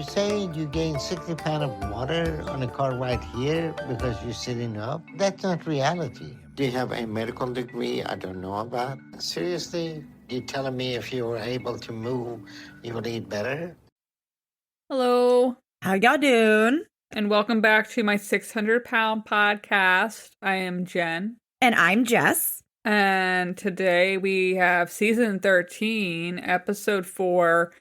you say you gained 60 pounds of water on a car ride here because you're sitting up? That's not reality. Do you have a medical degree I don't know about? Seriously? You telling me if you were able to move, you would eat better? Hello. How y'all doing? And welcome back to my 600-pound podcast. I am Jen. And I'm Jess. And today we have season 13, episode 4,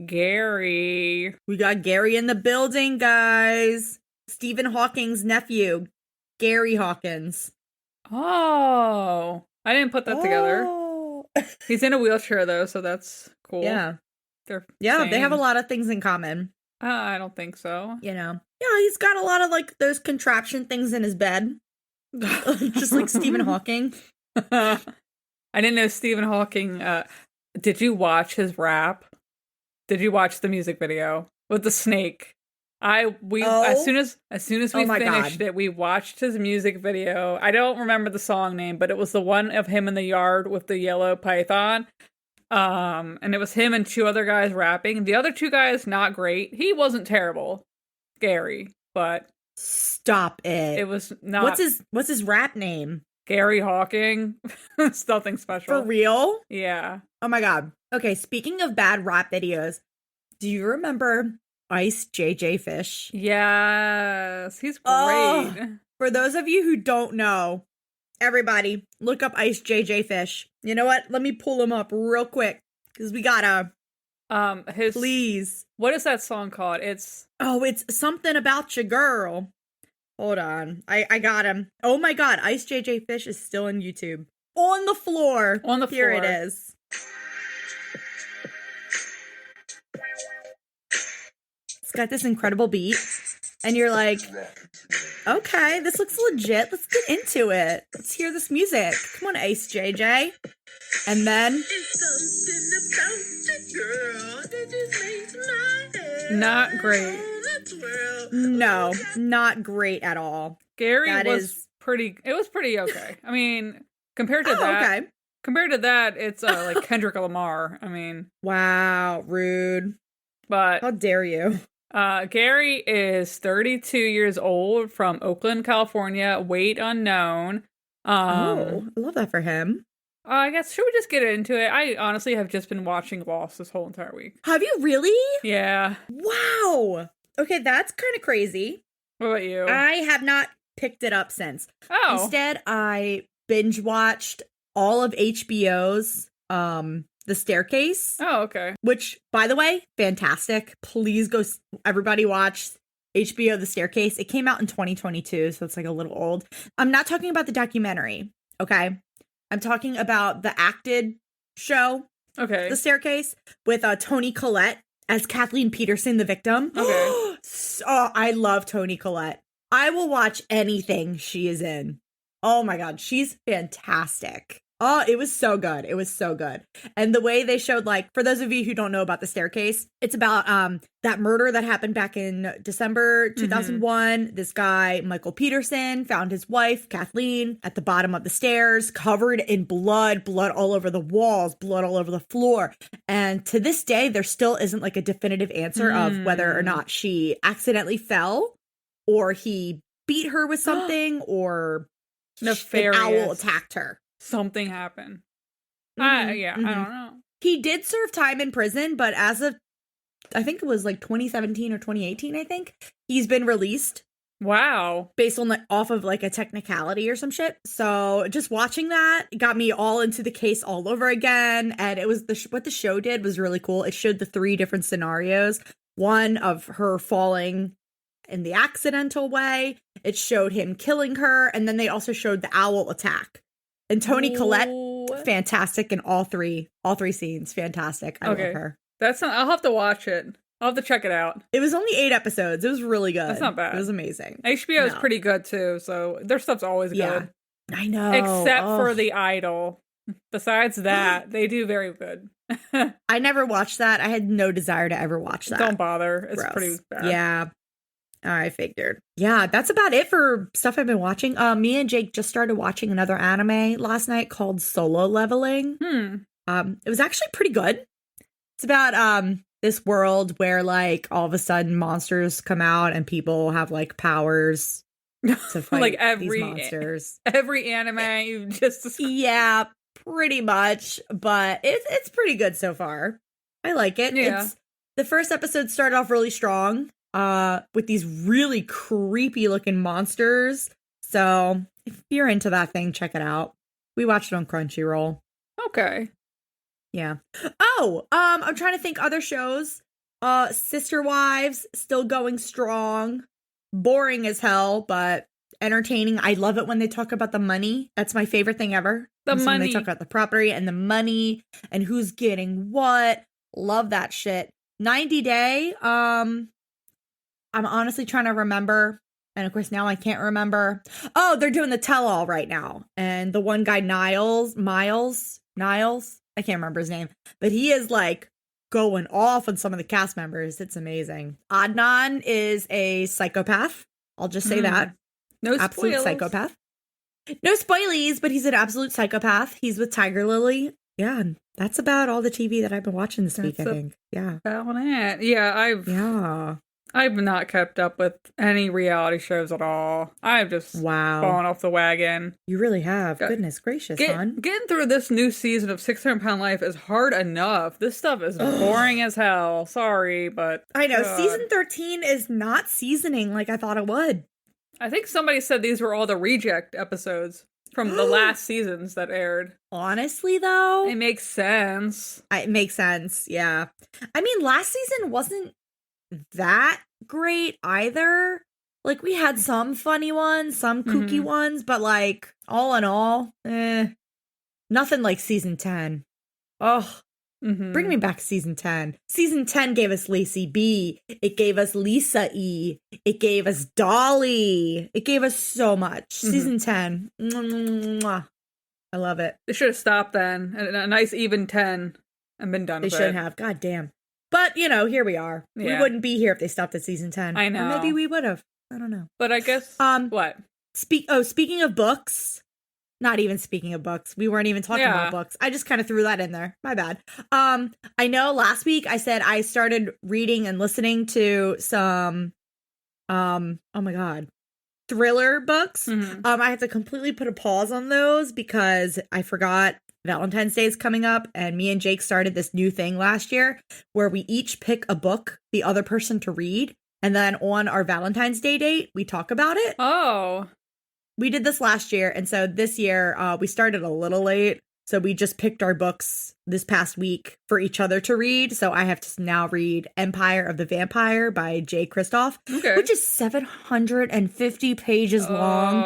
Gary. We got Gary in the building, guys. Stephen Hawking's nephew, Gary Hawkins. Oh, I didn't put that together. He's in a wheelchair, though, so that's cool. Yeah. They have a lot of things in common. I don't think so. You know. Yeah, he's got a lot of, like, those contraption things in his bed. Just like Stephen Hawking. I didn't know Stephen Hawking. Did you watch his rap? Did you watch the music video with the snake? As soon as we finished it, we watched his music video. I don't remember the song name, but it was the one of him in the yard with the yellow python. And it was him and two other guys rapping. The other two guys, not great. He wasn't terrible, Gary, but stop it. It was not. What's his rap name? Gary Hawking. It's nothing special. For real? Yeah. Oh my god. Okay, speaking of bad rap videos, do you remember Ice JJ Fish? Yes, he's great. For those of you who don't know, everybody, look up Ice JJ Fish. You know what? Let me pull him up real quick because we gotta. Please. What is that song called? It's something about your girl. Hold on, I got him. Oh my god, Ice JJ Fish is still on YouTube. On the floor. Here it is. It's got this incredible beat, and you're like, okay, this looks legit. Let's get into it. Let's hear this music. Come on, Ice JJ. And then not great. No, not great at all. Gary was pretty okay. I mean, compared to that, it's like Kendrick Lamar. I mean, wow, rude. But how dare you? Gary is 32 years old from Oakland, California, weight unknown. I love that for him. I guess, should we just get into it? I honestly have just been watching Lost this whole entire week. Have you really? Yeah. Wow. Okay, that's kind of crazy. What about you? I have not picked it up since. Oh. Instead, I binge watched all of HBO's The Staircase. Oh, okay. Which, by the way, fantastic. Please go, everybody watch HBO The Staircase. It came out in 2022, so it's like a little old. I'm not talking about the documentary, okay? I'm talking about the acted show, okay, The Staircase, with Toni Collette as Kathleen Peterson, the victim. Okay. I love Toni Collette. I will watch anything she is in. Oh my god, she's fantastic. Oh, it was so good. It was so good. And the way they showed, like, for those of you who don't know about The Staircase, it's about that murder that happened back in December 2001. Mm-hmm. This guy, Michael Peterson, found his wife, Kathleen, at the bottom of the stairs, covered in blood all over the walls, blood all over the floor. And to this day, there still isn't like a definitive answer of whether or not she accidentally fell or he beat her with something or an owl attacked her. Something happened. I don't know. He did serve time in prison, but as of, I think it was like 2017 or 2018, I think, he's been released. Wow. Based on off of like a technicality or some shit. So just watching that got me all into the case all over again. And it was what the show did was really cool. It showed the 3 different scenarios. One of her falling in the accidental way. It showed him killing her. And then they also showed the owl attack. And Toni Collette, fantastic in all three scenes. Fantastic. I love her. I'll have to watch it. I'll have to check it out. It was only 8 episodes. It was really good. That's not bad. It was amazing. HBO is pretty good too, so their stuff's always good. I know. Except for The Idol. Besides that, they do very good. I never watched that. I had no desire to ever watch that. Don't bother. It's pretty bad. Yeah. I figured. Yeah, that's about it for stuff I've been watching. Me and Jake just started watching another anime last night called Solo Leveling. It was actually pretty good. It's about this world where like all of a sudden monsters come out and people have like powers to fight like these monsters. Every anime you just Yeah, pretty much, but it's pretty good so far. I like it. Yeah. The first episode started off really strong, with these really creepy looking monsters. So if you're into that thing, check it out. We watched it on Crunchyroll. Okay. Yeah. Oh, I'm trying to think other shows. Sister Wives, still going strong. Boring as hell, but entertaining. I love it when they talk about the money. That's my favorite thing ever. The money. When they talk about the property and the money and who's getting what. Love that shit. 90 Day. I'm honestly trying to remember. And of course, now I can't remember. Oh, they're doing the tell-all right now. And the one guy, Niles, I can't remember his name. But he is like going off on some of the cast members. It's amazing. Adnan is a psychopath. I'll just say that. No absolute spoilers. Psychopath. No spoilies, but he's an absolute psychopath. He's with Tiger Lily. Yeah, that's about all the TV that I've been watching this week, I think. Yeah. About it. Yeah, I've not kept up with any reality shows at all. I've just fallen off the wagon. You really have. Goodness gracious, hon. Getting through this new season of 600-Pound Life is hard enough. This stuff is boring as hell. Sorry, but... I know. God. Season 13 is not seasoning like I thought it would. I think somebody said these were all the reject episodes from the last seasons that aired. Honestly, though... It makes sense. It makes sense, yeah. I mean, last season wasn't that great either. Like, we had some funny ones, some kooky ones, but like, all in all, nothing like season 10. Oh, bring me back to season 10. Season 10 gave us Lacey B. It gave us Lisa E. It gave us Dolly. It gave us so much. Season 10. Mwah. I love it. They should have stopped then. A nice even 10 and been done with it. They should have. God damn. But, you know, here we are. Yeah. We wouldn't be here if they stopped at season 10. I know. Or maybe we would have. I don't know. But I guess, what? Speaking of books, not even speaking of books. We weren't even talking about books. I just kind of threw that in there. My bad. I know last week I said I started reading and listening to some, oh my God, thriller books. I had to completely put a pause on those because I forgot Valentine's Day is coming up, and me and Jake started this new thing last year where we each pick a book the other person to read, and then on our Valentine's Day date, we talk about it. Oh. We did this last year, and so this year, we started a little late, so we just picked our books this past week for each other to read, so I have to now read Empire of the Vampire by Jay Kristoff, which is 750 pages long,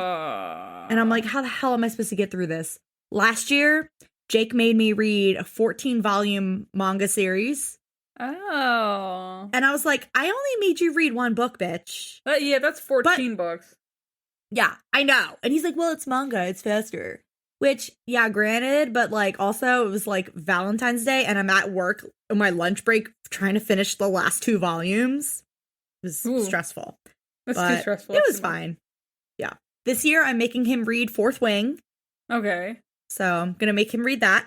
and I'm like, how the hell am I supposed to get through this? Last year, Jake made me read a 14-volume manga series. Oh. And I was like, I only made you read one book, bitch. Yeah, that's 14 books. Yeah, I know. And he's like, well, it's manga. It's faster. Which, yeah, granted, but like also it was like Valentine's Day and I'm at work on my lunch break trying to finish the last 2 volumes. It was stressful. That's too stressful. It was fine. Yeah. This year I'm making him read Fourth Wing. Okay. So I'm going to make him read that.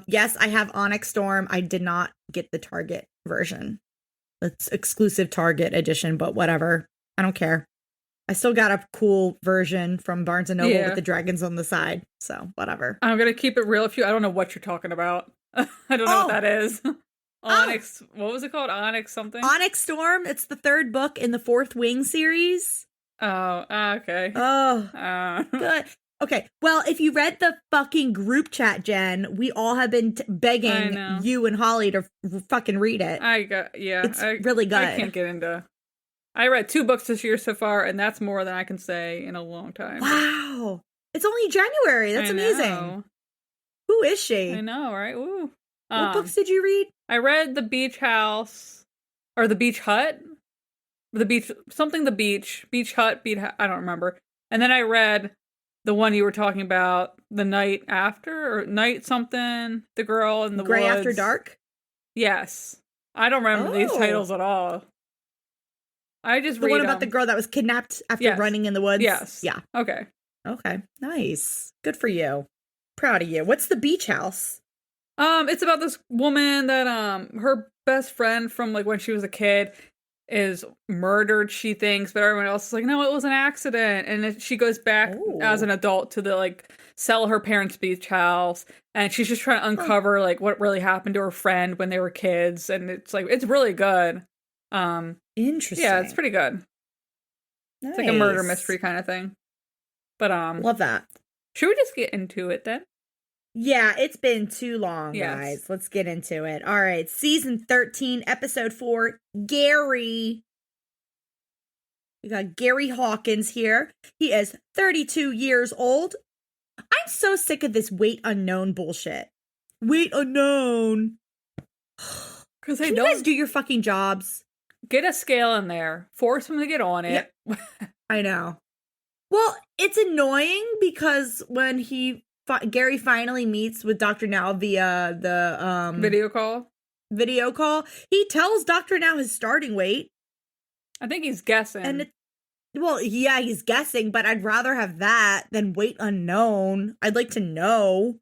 Yes, I have Onyx Storm. I did not get the Target version. It's exclusive Target edition, but whatever. I don't care. I still got a cool version from Barnes & Noble with the dragons on the side. So whatever. I'm going to keep it real with you. I don't know what you're talking about. I don't know what that is. Onyx. What was it called? Onyx something? Onyx Storm. It's the 3rd book in the Fourth Wing series. Oh, okay. Oh, good. Okay, well, if you read the fucking group chat, Jen, we all have been begging you and Holly to fucking read it. It's really good. I can't get into. I read 2 books this year so far, and that's more than I can say in a long time. Wow, it's only January. That's amazing. Who is she? I know, right? Ooh. What books did you read? I read The Beach House, or The Beach Hut, The Beach Hut. I don't remember. And then I read the one you were talking about, The Night After, or Night something, The Girl in the Gray Woods. After Dark? Yes. I don't remember these titles at all. I just read the one about the girl that was kidnapped after running in the woods? Yes. Yeah. Okay. Nice. Good for you. Proud of you. What's The Beach House? It's about this woman that her best friend from like when she was a kid is murdered, she thinks, but everyone else is like, no, it was an accident. And she goes back as an adult to the like sell her parents' beach house, and she's just trying to uncover like what really happened to her friend when they were kids, and it's like it's really good. Interesting. Yeah, it's pretty good. Nice. It's like a murder mystery kind of thing. But love that. Should we just get into it then? Yeah, it's been too long, guys. Let's get into it. All right, season 13, episode 4, Gary. We got Gary Hawkins here. He is 32 years old. I'm so sick of this weight unknown bullshit. Weight unknown. Because Can you guys do your fucking jobs? Get a scale in there. Force him to get on it. Yeah. I know. Well, it's annoying because when Gary finally meets with Dr. Now via the video call, he tells Dr. Now his starting weight. I think he's guessing. And he's guessing, but I'd rather have that than weight unknown. I'd like to know.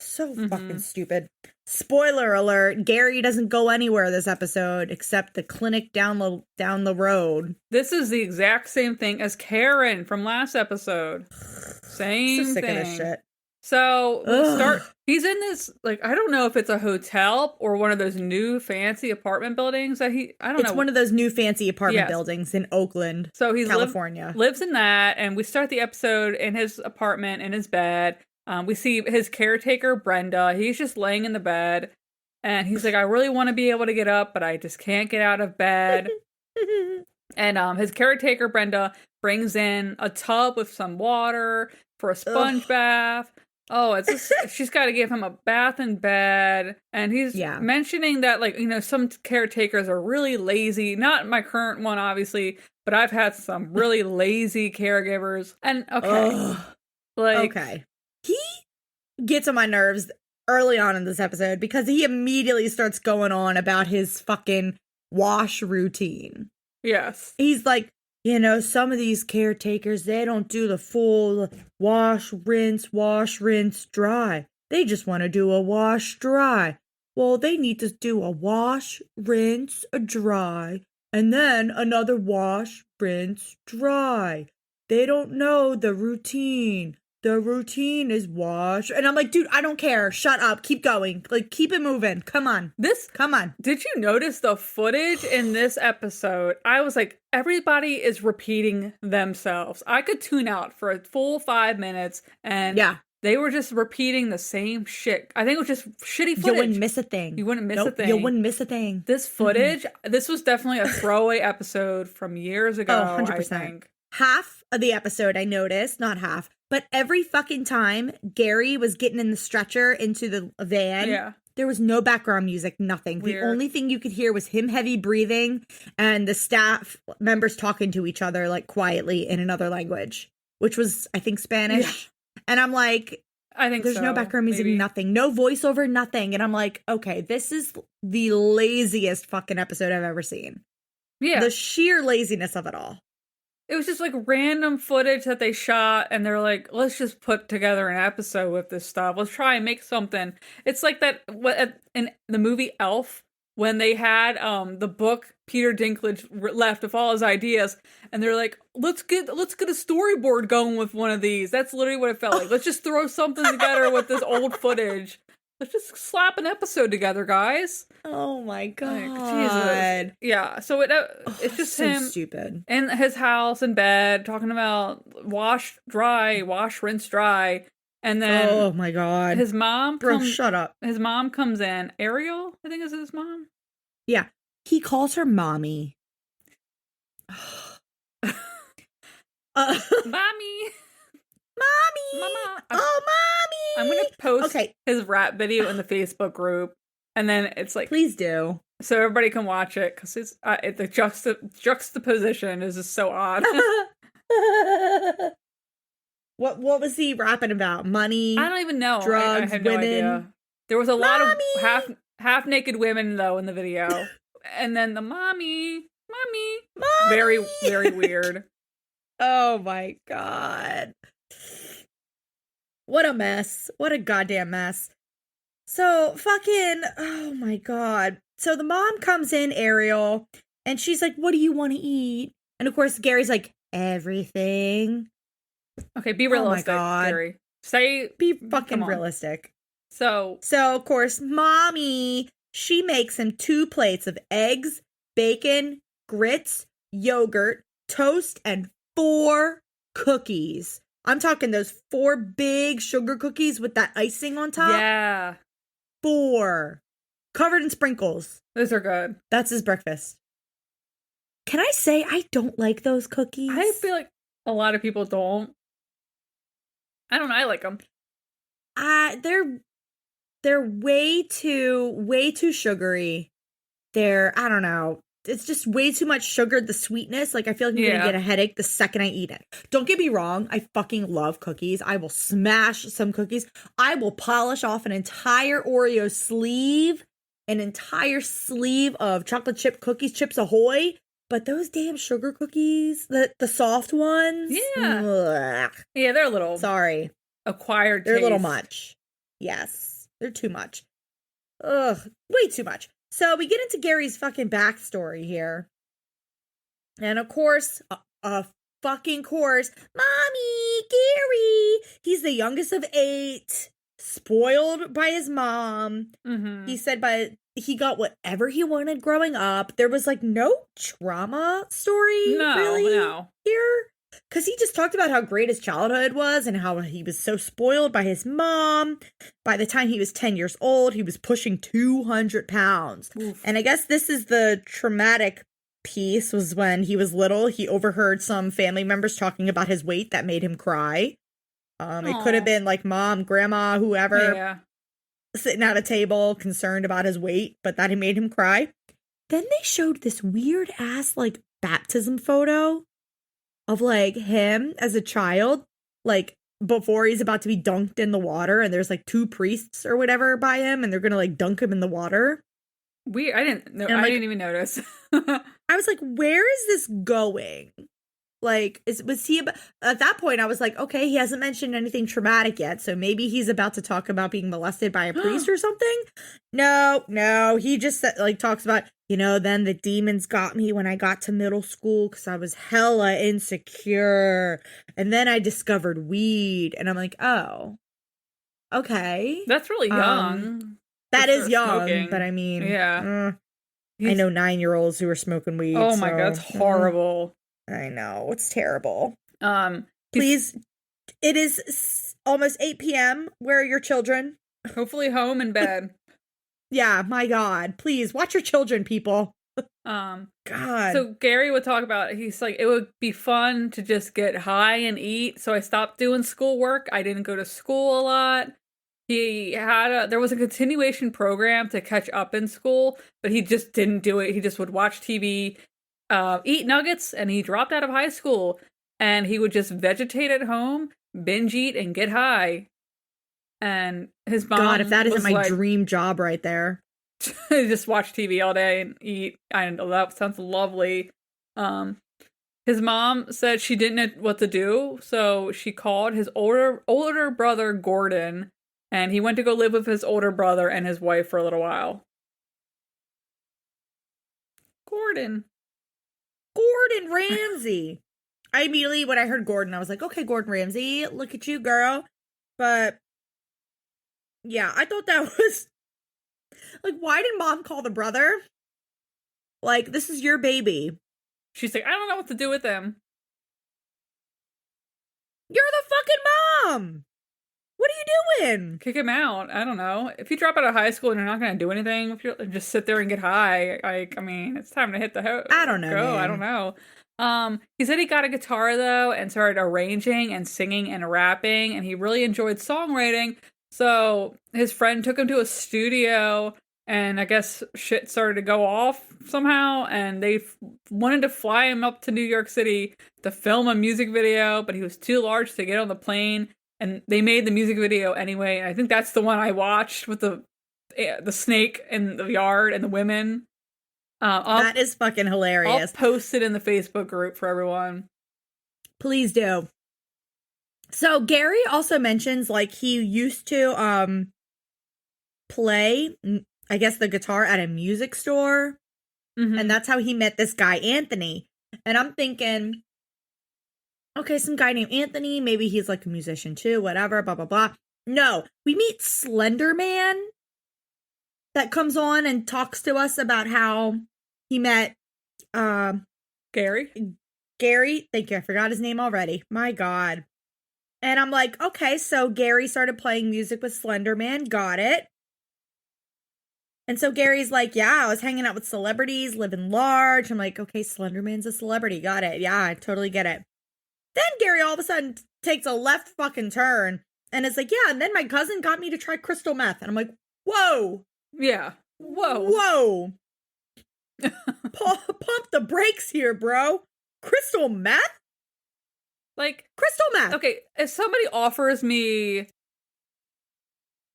So fucking stupid. Spoiler alert, Gary doesn't go anywhere this episode except the clinic down the road. This is the exact same thing as Karen from last episode. Same so sick thing. Of this shit. So he's in this, like, I don't know if it's a hotel or one of those new fancy apartment buildings that I don't know. It's one of those new fancy apartment buildings in Oakland, so he's California. Lives in that, and we start the episode in his apartment, in his bed. We see his caretaker, Brenda. He's just laying in the bed, and he's like, I really want to be able to get up, but I just can't get out of bed. And his caretaker, Brenda, brings in a tub with some water for a sponge bath. Oh, it's just, she's got to give him a bath in bed. And he's mentioning that, like, you know, some caretakers are really lazy. Not my current one, obviously, but I've had some really lazy caregivers. And he gets on my nerves early on in this episode because he immediately starts going on about his fucking wash routine. Yes. He's like, you know, some of these caretakers, they don't do the full wash, rinse, dry. They just want to do a wash, dry. Well, they need to do a wash, rinse, a dry, and then another wash, rinse, dry. They don't know the routine. The routine is wash. And I'm like, dude, I don't care. Shut up. Keep going. Like, keep it moving. Come on. Come on. Did you notice the footage in this episode? I was like, everybody is repeating themselves. I could tune out for a full 5 minutes and they were just repeating the same shit. I think it was just shitty footage. You wouldn't miss a thing. You wouldn't miss a thing. You wouldn't miss a thing. This footage, this was definitely a throwaway episode from years ago, 100%. I think. Half of the episode I noticed, not half, but every fucking time Gary was getting in the stretcher into the van, there was no background music, nothing. Weird. The only thing you could hear was him heavy breathing and the staff members talking to each other like quietly in another language, which was, I think, Spanish. Yeah. And I'm like, I think there's no background music, nothing, no voiceover, nothing. And I'm like, okay, this is the laziest fucking episode I've ever seen. Yeah. The sheer laziness of it all. It was just like random footage that they shot, and they're like, let's just put together an episode with this stuff. Let's try and make something. It's like that in the movie Elf, when they had the book Peter Dinklage left with all his ideas, and they're like, let's get a storyboard going with one of these. That's literally what it felt like. Let's just throw something together with this old footage. Let's just slap an episode together, guys. Oh my god. Like, Jesus. Yeah, so it's just so him stupid. In his house in bed talking about wash, rinse, dry. And then oh my god. His mom shut up. His mom comes in. Ariel, I think is his mom. Yeah. He calls her mommy. Mommy. Mama. Oh, mommy. I'm going to post his rap video in the Facebook group. And then it's like, please do. So everybody can watch it because the juxtaposition is just so odd. What was he rapping about? Money? I don't even know. Drugs, I have women. No idea. There was a lot of half naked women though in the video. And then the mommy. Very, very weird. Oh my god. What a mess. What a goddamn mess. So fucking, oh my God. So the mom comes in, Ariel, and she's like, what do you want to eat? And of course, Gary's like, everything. Okay, be realistic, oh my God. Gary. Be fucking realistic. So, of course, mommy, she makes him 2 plates of eggs, bacon, grits, yogurt, toast, and 4 cookies. I'm talking those 4 big sugar cookies with that icing on top. Yeah. 4. Covered in sprinkles. Those are good. That's his breakfast. Can I say I don't like those cookies? I feel like a lot of people don't. I don't know. I like them. They're way too sugary. I don't know. It's just way too much sugar, the sweetness. Like, I feel like I'm gonna get a headache the second I eat it. Don't get me wrong. I fucking love cookies. I will smash some cookies. I will polish off an entire Oreo sleeve, an entire sleeve of chocolate chip cookies, Chips Ahoy. But those damn sugar cookies, the soft ones. Yeah. Ugh. Yeah, they're a little. Sorry. Acquired taste. They're a little much. Yes. They're too much. Ugh. Way too much. So we get into Gary's fucking backstory here. And of course, fucking course, Mommy, Gary. He's the youngest of 8, spoiled by his mom. Mm-hmm. He said he got whatever he wanted growing up. There was like no trauma story really here. Because he just talked about how great his childhood was and how he was so spoiled by his mom. By the time he was 10 years old, he was pushing 200 pounds. Oof. And I guess this is the traumatic piece, was when he was little, he overheard some family members talking about his weight that made him cry. It could have been like mom, grandma, whoever, sitting at a table concerned about his weight, but that made him cry. Then they showed this weird ass like baptism photo of like him as a child, like before he's about to be dunked in the water, and there's like 2 priests or whatever by him, and they're gonna like dunk him in the water. Weird. I didn't even notice. I was like, where is this going? Like, was he at that point? I was like, okay, he hasn't mentioned anything traumatic yet, so maybe he's about to talk about being molested by a priest or something. No, he just like talks about, then the demons got me when I got to middle school because I was hella insecure, and then I discovered weed, and I'm like, oh, okay, that's really young. That is young, smoking. But I mean, yeah, I know 9-year-olds who are smoking weed. Oh my God, it's horrible. I know, it's terrible. Please, it is almost 8 p.m. Where are your children? Hopefully home in bed. Yeah, my God. Please, watch your children, people. God. So Gary would talk about, he's like, it would be fun to just get high and eat, so I stopped doing schoolwork. I didn't go to school a lot. There was a continuation program to catch up in school, but he just didn't do it. He just would watch TV, eat nuggets, and he dropped out of high school, and he would just vegetate at home, binge eat, and get high. And his mom, God, if that isn't my dream job right there. Just watch TV all day and eat. I know, that sounds lovely. His mom said she didn't know what to do, so she called his older brother, Gordon, and he went to go live with his older brother and his wife for a little while. Gordon Ramsay. I immediately, when I heard Gordon, I was like, okay, Gordon Ramsay, look at you, girl. But yeah, I thought that was like, why did mom call the brother? Like, this is your baby. She's like, I don't know what to do with him. You're the fucking mom. What are you doing? Kick him out. I don't know. If you drop out of high school and you're not going to do anything, if you just sit there and get high, it's time to hit the I don't know. Go. I don't know. He said he got a guitar though and started arranging and singing and rapping, and he really enjoyed songwriting. So his friend took him to a studio, and I guess shit started to go off somehow, and they wanted to fly him up to New York City to film a music video, but he was too large to get on the plane. And they made the music video anyway. And I think that's the one I watched with the snake in the yard and the women. That is fucking hilarious. I'll post it in the Facebook group for everyone. Please do. So Gary also mentions like he used to play, I guess, the guitar at a music store. Mm-hmm. And that's how he met this guy, Anthony. And I'm thinking, okay, some guy named Anthony, maybe he's like a musician too, whatever, blah, blah, blah. No, we meet Slender Man that comes on and talks to us about how he met Gary. Thank you. I forgot his name already. My God. And I'm like, okay, so Gary started playing music with Slender Man. Got it. And so Gary's like, yeah, I was hanging out with celebrities, living large. I'm like, okay, Slender Man's a celebrity. Got it. Yeah, I totally get it. Then Gary all of a sudden takes a left fucking turn and it's like, yeah, and then my cousin got me to try crystal meth. And I'm like, whoa. Yeah. Whoa. Pump the brakes here, bro. Crystal meth? Like, crystal meth. Okay, if somebody offers me,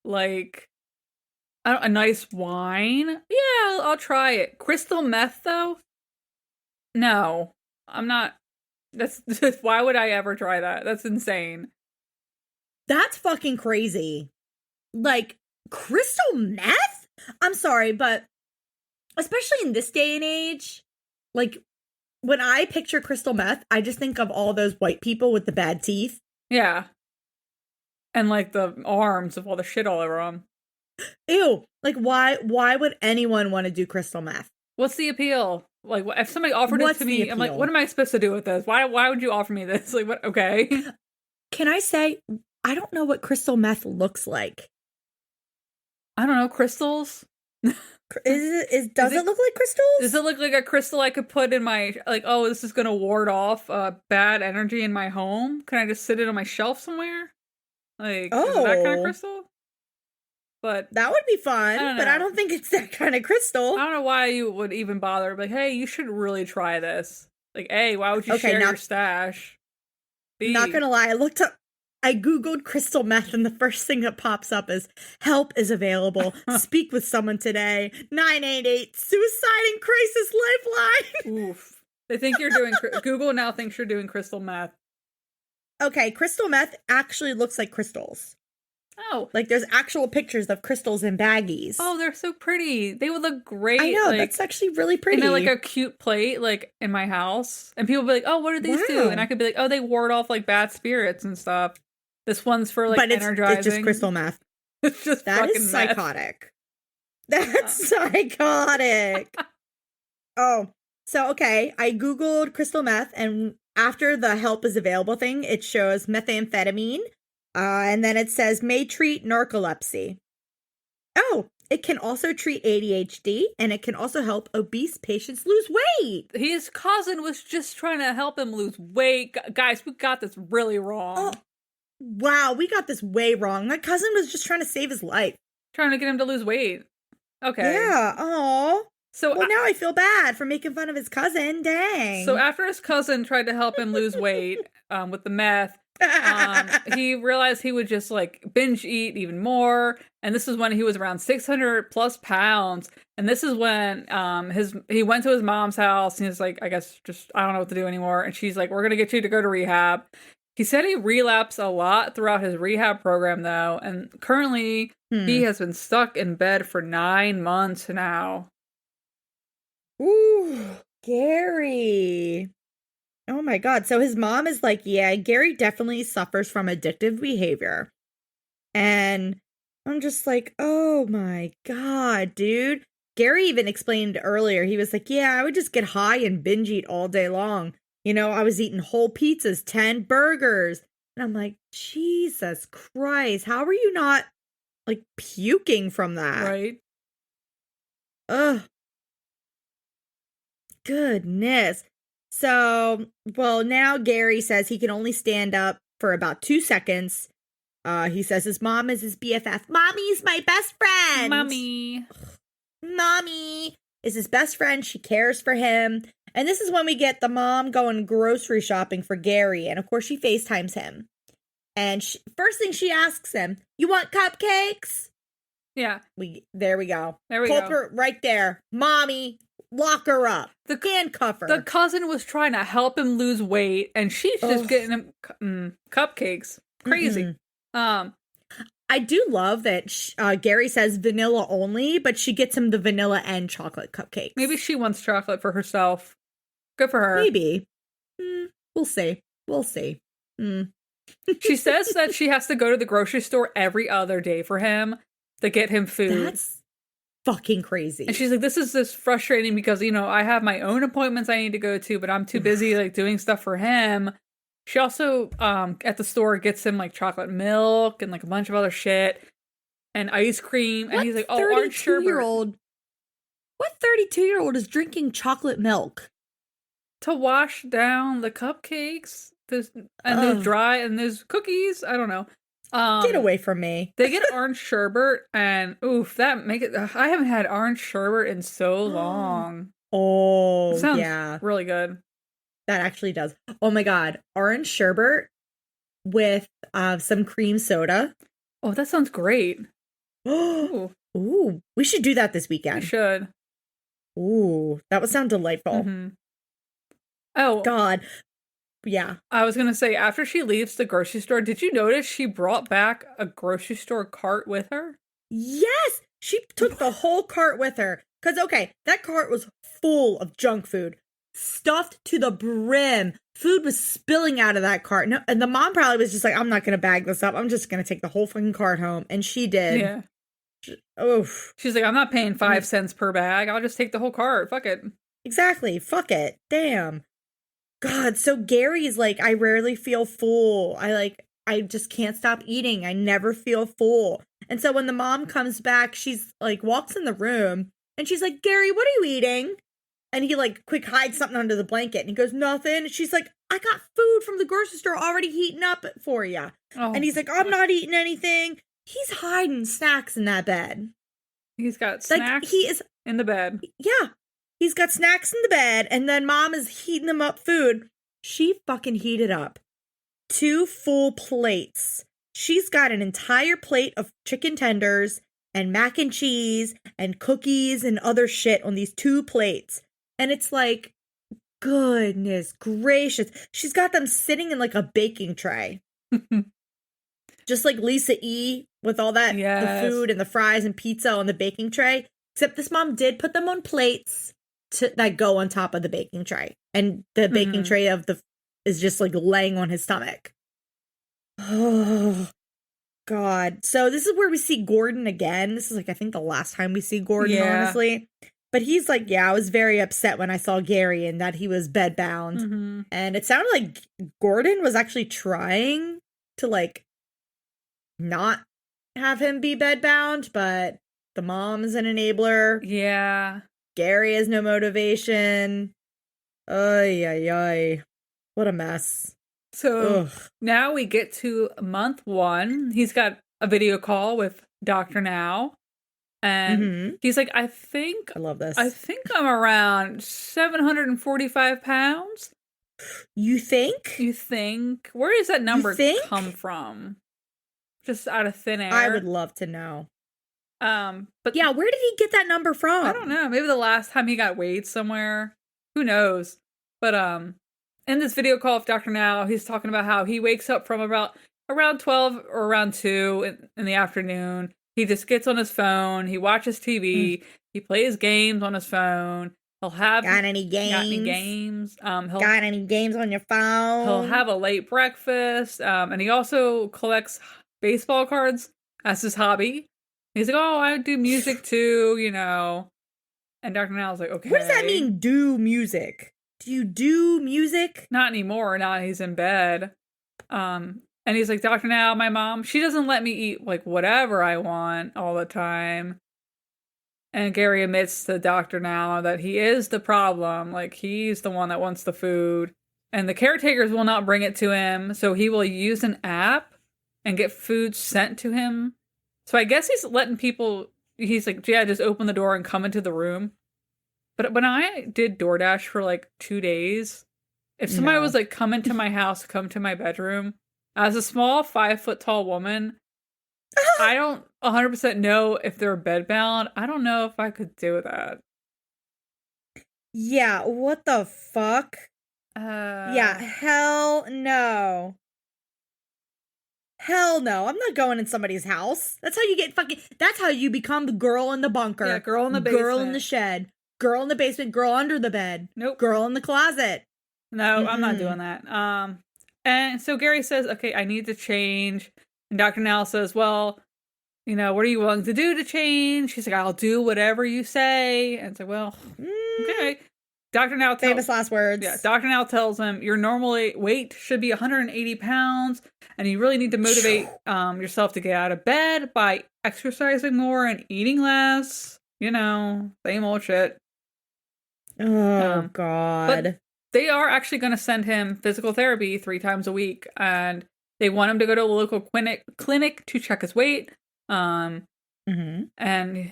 like, a nice wine, yeah, I'll try it. Crystal meth, though? No. I'm not. That's why would I ever try that? That's insane. That's fucking crazy. Like, crystal meth? I'm sorry, but especially in this day and age, like, when I picture crystal meth, I just think of all those white people with the bad teeth. Yeah. And, like, the arms of all the shit all over them. Ew. Like, why would anyone want to do crystal meth? What's the appeal? Like, if somebody offered it to me, I'm like, what am I supposed to do with this? Why would you offer me this? Like, what? Okay. Can I say, I don't know what crystal meth looks like. I don't know, crystals? Does it look like crystals? Does it look like a crystal I could put in my, like, oh, this is going to ward off bad energy in my home? Can I just sit it on my shelf somewhere? Like, is it that kind of crystal? But that would be fun, but I don't think it's that kind of crystal. I don't know why you would even bother. Like, hey, you should really try this. Like, A, why would you share your stash? B, not gonna lie, I googled crystal meth and the first thing that pops up is help is available. Speak with someone today. 988 suicide and crisis lifeline. Oof. They think you're doing, Google now thinks you're doing crystal meth. Okay, crystal meth actually looks like crystals. Oh. Like, there's actual pictures of crystals in baggies. Oh, they're so pretty. They would look great. I know, like, that's actually really pretty. And like a cute plate, like, in my house. And people be like, oh, what do these do? And I could be like, oh, they ward off, like, bad spirits and stuff. This one's for, like, energizing. It's just crystal meth. It's just that fucking is psychotic. Meth. That's psychotic. Oh, so, okay. I Googled crystal meth, and after the help is available thing, it shows methamphetamine. And then it says, may treat narcolepsy. Oh, it can also treat ADHD, and it can also help obese patients lose weight. His cousin was just trying to help him lose weight. Guys, we got this really wrong. Oh, wow, we got this way wrong. My cousin was just trying to save his life. Trying to get him to lose weight. Okay. Yeah, aw. So, well, now I feel bad for making fun of his cousin. Dang. So after his cousin tried to help him lose weight with the meth, he realized he would just, like, binge eat even more. And this is when he was around 600 plus pounds. And this is when he went to his mom's house and he's like, I guess just, I don't know what to do anymore. And she's like, we're going to get you to go to rehab. He said he relapsed a lot throughout his rehab program, though. And currently he has been stuck in bed for 9 months now. Ooh, Gary. Oh my God. So his mom is like, yeah, Gary definitely suffers from addictive behavior. And I'm just like, oh my God, dude. Gary even explained earlier, he was like, yeah, I would just get high and binge eat all day long. You know, I was eating whole pizzas, 10 burgers. And I'm like, Jesus Christ, how are you not, like, puking from that? Right. Ugh. Goodness. So, well, now Gary says he can only stand up for about 2 seconds. He says his mom is his BFF. Mommy's my best friend. Mommy is his best friend. She cares for him. And this is when we get the mom going grocery shopping for Gary. And of course, she FaceTimes him. And first thing she asks him, you want cupcakes? Yeah. There we go. There we go. Culprit right there. Mommy. Lock her up. Handcuff her. The cousin was trying to help him lose weight, and she's just getting him cupcakes. Crazy. I do love that Gary says vanilla only, but she gets him the vanilla and chocolate cupcakes. Maybe she wants chocolate for herself. Good for her. Maybe. We'll see. We'll see. She says that she has to go to the grocery store every other day for him to get him food. That's fucking crazy. And she's like, this is just frustrating because, you know, I have my own appointments I need to go to, but I'm too busy like doing stuff for him. She also, at the store, gets him like chocolate milk and like a bunch of other shit and ice cream. And he's like, oh, orange sherbet. What 32-year-old is drinking chocolate milk? To wash down the cupcakes. There's dry and there's cookies. I don't know. Get away from me. They get orange sherbet and oof, I haven't had orange sherbet in so long. Oh, sounds yeah. Really good. That actually does. Oh my God. Orange sherbet with some cream soda. Oh, that sounds great. Ooh. We should do that this weekend. We should. Ooh, that would sound delightful. Mm-hmm. Oh. God. Yeah. I was going to say, after she leaves the grocery store, did you notice she brought back a grocery store cart with her? Yes. She took the whole cart with her. Because, okay, that cart was full of junk food. Stuffed to the brim. Food was spilling out of that cart. No, and the mom probably was just like, I'm not going to bag this up. I'm just going to take the whole fucking cart home. And she did. Yeah. Oof. She's like, I'm not paying 5 cents per bag. I'll just take the whole cart. Fuck it. Exactly. Fuck it. Damn. God. So Gary's like, I rarely feel full. I just can't stop eating. I never feel full. And so when the mom comes back, she's like, walks in the room and she's like, Gary, what are you eating? And he like quick hides something under the blanket and he goes, nothing. She's like, I got food from the grocery store already heating up for you. Oh. And he's like, I'm not eating anything. He's hiding snacks in that bed. He's got snacks in the bed. Yeah. He's got snacks in the bed and then mom is heating him up food. She fucking heated up 2 full plates. She's got an entire plate of chicken tenders and mac and cheese and cookies and other shit on these 2 plates. And it's like, goodness gracious. She's got them sitting in like a baking tray. Just like Lisa E. with all that the food and the fries and pizza on the baking tray. Except this mom did put them on plates that go on top of the baking tray. And the baking tray is just like laying on his stomach. Oh, God. So this is where we see Gordon again. This is like, I think the last time we see Gordon, honestly. But he's like, yeah, I was very upset when I saw Gary and that he was bedbound. Mm-hmm. And it sounded like Gordon was actually trying to like not have him be bedbound, but the mom's an enabler. Yeah. Gary has no motivation. Ay, ay, ay. What a mess. So now we get to month 1. He's got a video call with Dr. Now. And he's like, I love this. I think I'm around 745 pounds. You think? Where does that number come from? Just out of thin air? I would love to know. But yeah, where did he get that number from? I don't know. Maybe the last time he got weighed somewhere. Who knows? But in this video call with Dr. Now, he's talking about how he wakes up from around 12 or around 2 in the afternoon. He just gets on his phone. He watches TV. He plays games on his phone. He'll have got any games? Got any games on your phone? He'll have a late breakfast. And he also collects baseball cards as his hobby. He's like, oh, I do music too, you know. And Dr. Now's like, okay. What does that mean, do music? Do you do music? Not anymore. Now he's in bed. And he's like, Dr. Now, my mom, she doesn't let me eat like whatever I want all the time. And Gary admits to Dr. Now that he is the problem. Like, he's the one that wants the food. And the caretakers will not bring it to him. So he will use an app and get food sent to him. So I guess he's letting people, he's like, yeah, just open the door and come into the room. But when I did DoorDash for like 2 days, if somebody was like, come into my house, come to my bedroom, as a small 5 foot tall woman, I don't 100% know if they're bedbound. I don't know if I could do that. Yeah, what the fuck? Yeah, hell no. Hell no. I'm not going in somebody's house. That's how you get that's how you become the girl in the bunker. Yeah, girl in the basement. Girl in the shed. Girl in the basement. Girl under the bed. Nope. Girl in the closet. No, I'm not doing that. And so Gary says, okay, I need to change. And Dr. Nell says, well, you know, what are you willing to do to change? She's like, I'll do whatever you say. And it's like, well, okay. Dr. Nell famous last words. Yeah, Dr. Nell tells him your normal weight should be 180 pounds, and you really need to motivate yourself to get out of bed by exercising more and eating less. You know, same old shit. Oh, God. But they are actually going to send him physical therapy 3 times a week, and they want him to go to a local clinic to check his weight. And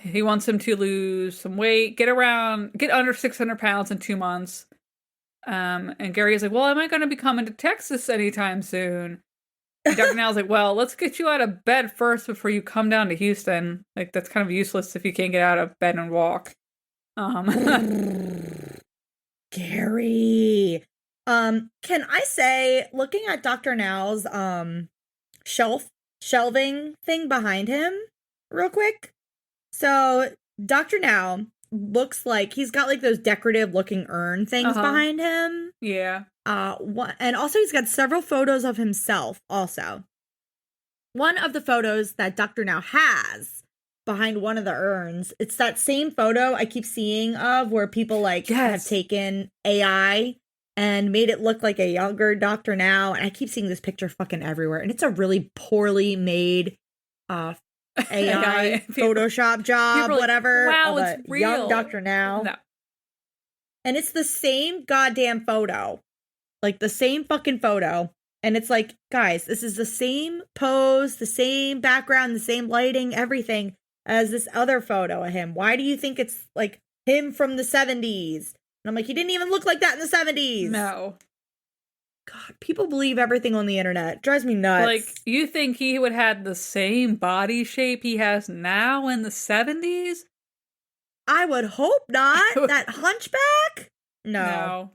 he wants him to lose some weight, get under 600 pounds in 2 months. And Gary is like, well, am I going to be coming to Texas anytime soon? And Dr. Nell's like, well, let's get you out of bed first before you come down to Houston. Like, that's kind of useless if you can't get out of bed and walk. Gary. Can I say, looking at Dr. Now's shelving thing behind him real quick. So Dr. Now looks like he's got like those decorative looking urn things behind him. Yeah. And also he's got several photos of himself also. One of the photos that Dr. Now has behind one of the urns, it's that same photo I keep seeing of where people like have taken AI and made it look like a younger Dr. Now. And I keep seeing this picture fucking everywhere. And it's a really poorly made AI Photoshop job, whatever. Like, wow, it's real. Young Dr. Now. No. And it's the same goddamn photo. Like the same fucking photo. And it's like, guys, this is the same pose, the same background, the same lighting, everything as this other photo of him. Why do you think it's like him from the 70s? And I'm like, he didn't even look like that in the 70s. No. God, people believe everything on the internet. Drives me nuts. Like, you think he would have the same body shape he has now in the 70s? I would hope not. That hunchback? No.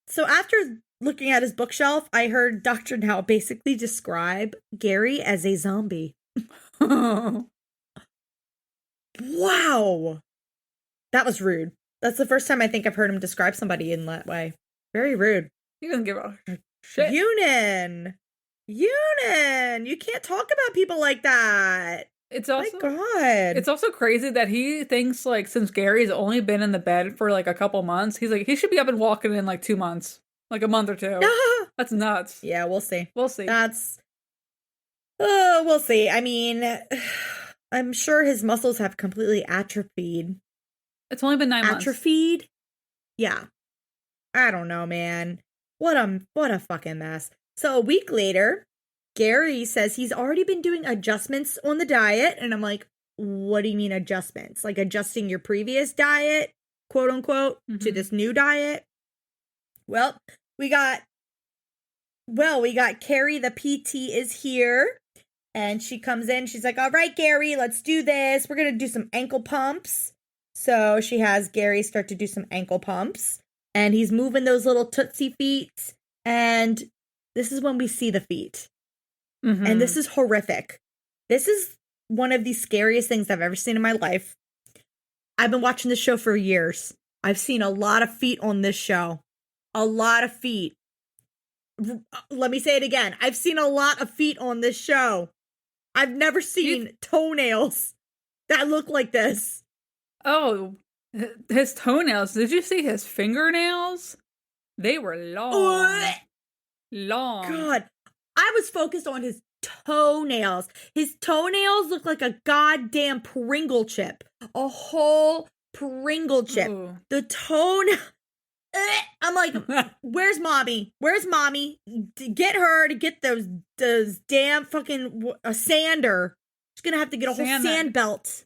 So after looking at his bookshelf, I heard Dr. Now basically describe Gary as a zombie. Wow. That was rude. That's the first time I think I've heard him describe somebody in that way. Very rude. He doesn't give a shit. Yunin! You can't talk about people like that. It's also, my God. It's also crazy that he thinks, like, since Gary's only been in the bed for, like, a couple months, he's like, he should be up and walking in, like, 2 months. Like, a month or 2. That's nuts. Yeah, we'll see. We'll see. We'll see. I mean, I'm sure his muscles have completely atrophied. It's only been 9 months. Atrophied? Yeah. I don't know, man. What a fucking mess. So a week later, Gary says he's already been doing adjustments on the diet. And I'm like, what do you mean adjustments? Like adjusting your previous diet, quote unquote, to this new diet? Well, we got Carrie, the PT is here. And she comes in. She's like, all right, Gary, let's do this. We're going to do some ankle pumps. So she has Gary start to do some ankle pumps. And he's moving those little tootsie feet. And this is when we see the feet. And this is horrific. This is one of the scariest things I've ever seen in my life. I've been watching this show for years. I've seen a lot of feet on this show. A lot of feet. Let me say it again. I've seen a lot of feet on this show. I've never seen toenails that look like this. Oh, his toenails. Did you see his fingernails? They were long. Long. God. I was focused on his toenails. His toenails look like a goddamn Pringle chip. A whole Pringle chip. Ooh. The toenail. I'm like, where's mommy? Where's mommy? Get her to get those damn fucking sander. She's gonna have to get a whole sand belt.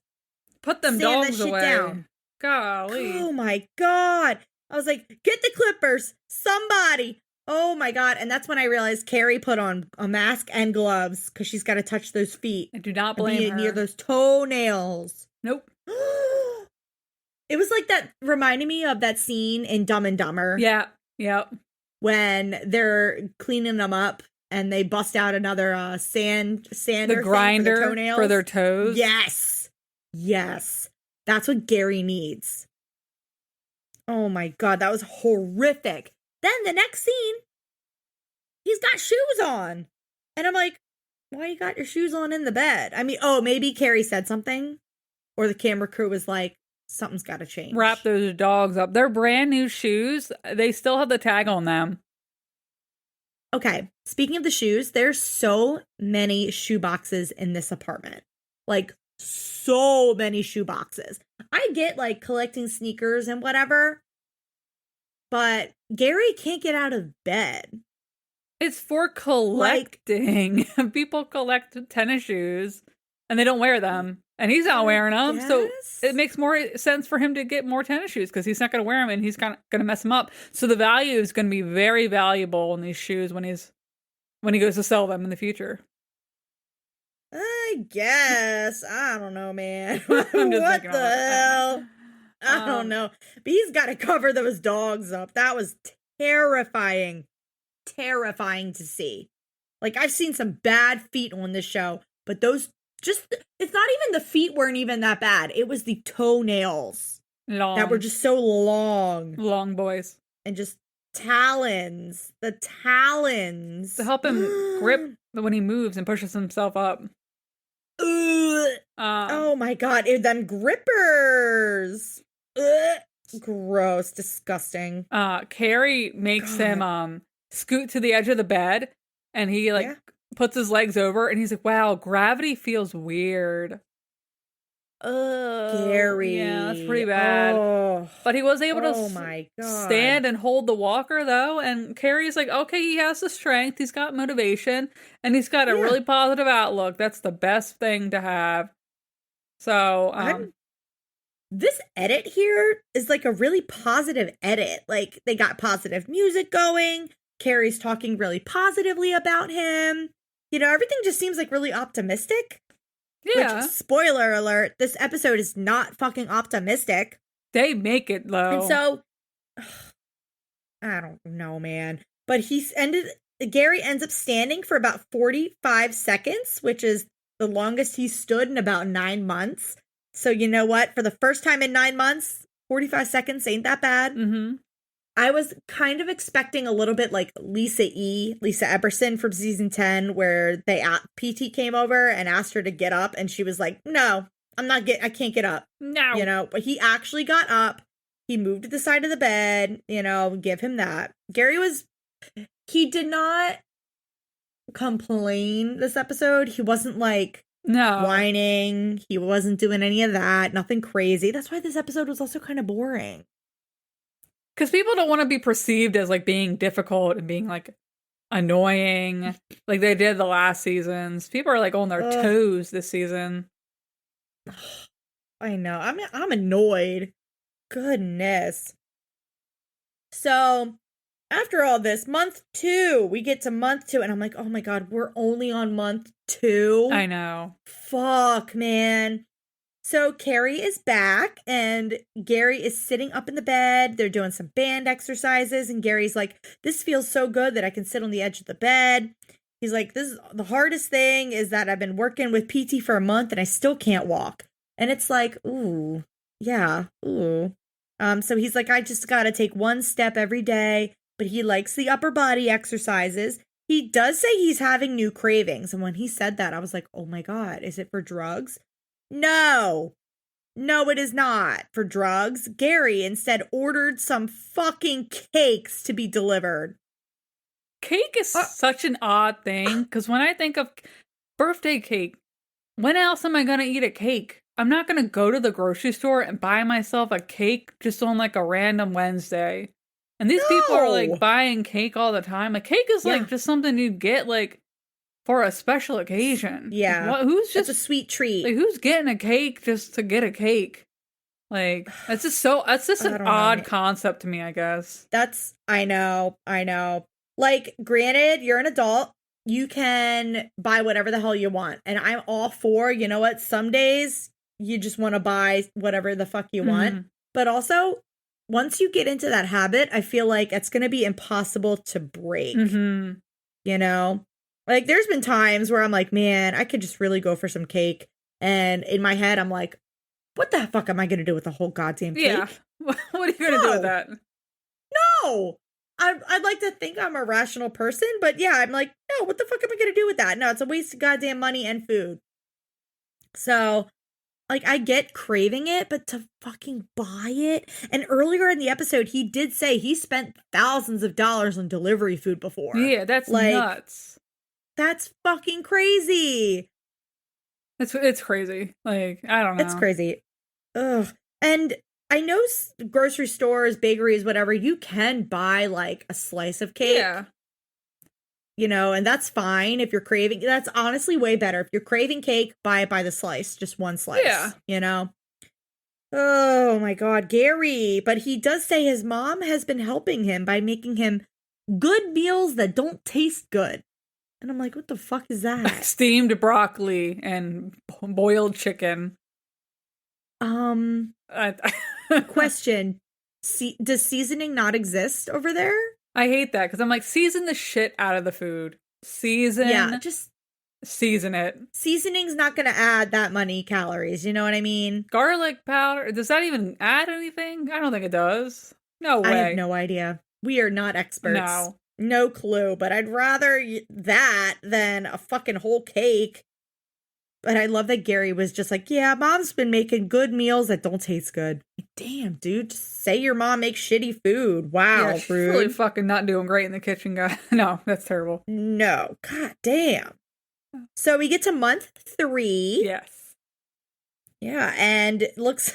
Put them dogs away. Down. Golly. Oh my God. I was like, get the clippers. Somebody. Oh my God. And that's when I realized Carrie put on a mask and gloves because she's got to touch those feet. I do not blame her. Near those toenails. Nope. It was like that, reminding me of that scene in Dumb and Dumber. Yeah. Yep. when they're cleaning them up and they bust out another sander the grinder thing for, the for their toes. Yes, that's what Gary needs. Oh my God, that was horrific. Then the next scene, he's got shoes on, and I'm like, why you got your shoes on in the bed? I mean, maybe Carrie said something, or the camera crew was like, something's got to change. Wrap those dogs up. They're brand new shoes. They still have the tag on them. Okay, speaking of the shoes, there's so many shoe boxes in this apartment. Like, so many shoe boxes. I get, like, collecting sneakers and whatever, but Gary can't get out of bed. It's for collecting. Like, people collect tennis shoes, and they don't wear them. And he's not wearing them, so it makes more sense for him to get more tennis shoes because he's not going to wear them and he's kind of going to mess them up. So the value is going to be very valuable in these shoes when he goes to sell them in the future. I guess. I don't know, man. I'm just what the hell? I don't know. But he's got to cover those dogs up. That was terrifying. Terrifying to see. Like, I've seen some bad feet on this show, but those it's not even the feet weren't even that bad. It was the toenails that were just so long. Long boys. And just talons. The talons. To help him grip when he moves and pushes himself up. Oh my God. Them grippers. Gross. Disgusting. Carrie makes him scoot to the edge of the bed, and he puts his legs over, and he's like, wow, gravity feels weird. Gary. Yeah, that's pretty bad. But he was able to stand and hold the walker, though, and Carrie's like, okay, he has the strength, he's got motivation, and he's got a really positive outlook. That's the best thing to have. So, this edit here is like a really positive edit. Like, they got positive music going. Carrie's talking really positively about him. You know, everything just seems like really optimistic. Yeah. Which, spoiler alert, this episode is not fucking optimistic. They make it, though. And so, I don't know, man. But Gary ends up standing for about 45 seconds, which is the longest he stood in about 9 months. So you know what? For the first time in 9 months, 45 seconds ain't that bad. Mm-hmm. I was kind of expecting a little bit like Lisa Epperson from season 10, where PT came over and asked her to get up, and she was like, no, I can't get up. No. You know, but he actually got up. He moved to the side of the bed, you know, give him that. He did not complain this episode. He wasn't like whining. He wasn't doing any of that. Nothing crazy. That's why this episode was also kind of boring. Because people don't want to be perceived as, like, being difficult and being, like, annoying, like they did the last seasons. People are, like, on their toes this season. I know. I'm annoyed. Goodness. So, after all this, month 2, we get to month 2, and I'm like, oh my God, we're only on month 2? I know. Fuck, man. So Carrie is back, and Gary is sitting up in the bed. They're doing some band exercises, and Gary's like, this feels so good that I can sit on the edge of the bed. He's like, this is the hardest thing is that I've been working with PT for a month, and I still can't walk. And it's like, ooh, yeah, ooh. So he's like, I just got to take one step every day, but he likes the upper body exercises. He does say he's having new cravings. And when he said that, I was like, oh my God, is it for drugs? No, it is not for drugs. Gary instead ordered some fucking cakes to be delivered. Cake is such an odd thing, because when I think of birthday cake, when else am I going to eat a cake? I'm not going to go to the grocery store and buy myself a cake just on like a random Wednesday. And these people are like buying cake all the time. Like, cake is like just something you get like for a special occasion. Yeah. Like, who's just it's a sweet treat. Like, who's getting a cake just to get a cake? Like, that's just an odd concept to me, I guess. I know. Like, granted, you're an adult. You can buy whatever the hell you want. And I'm all for, you know what? Some days you just want to buy whatever the fuck you want. But also, once you get into that habit, I feel like it's going to be impossible to break, you know? Like, there's been times where I'm like, man, I could just really go for some cake. And in my head, I'm like, what the fuck am I going to do with the whole goddamn cake? Yeah. What are you going to do with that? No. I'd like to think I'm a rational person, but yeah, I'm like, no, what the fuck am I going to do with that? No, it's a waste of goddamn money and food. So, like, I get craving it, but to fucking buy it. And earlier in the episode, he did say he spent thousands of dollars on delivery food before. Yeah, that's like, nuts. That's fucking crazy. It's crazy. Like, I don't know. It's crazy. Ugh. And I know grocery stores, bakeries, whatever, you can buy like a slice of cake. Yeah. You know, and that's fine if you're craving. That's honestly way better. If you're craving cake, buy it by the slice. Just one slice. Yeah. You know? Oh my God, Gary. But he does say his mom has been helping him by making him good meals that don't taste good. And I'm like, what the fuck is that? Steamed broccoli and boiled chicken. Question. Does seasoning not exist over there? I hate that because I'm like, season the shit out of the food. Yeah, just season it. Seasoning's not going to add that many calories. You know what I mean? Garlic powder. Does that even add anything? I don't think it does. No way. I have no idea. We are not experts. No clue. But I'd rather that than a fucking whole cake. But I love that Gary was just like, yeah, mom's been making good meals that don't taste good. Like, damn, dude, just say your mom makes shitty food. Wow, yeah, she's really fucking not doing great in the kitchen, guy. No, that's terrible. No, god damn. So we get to month 3. Yes. Yeah, and it looks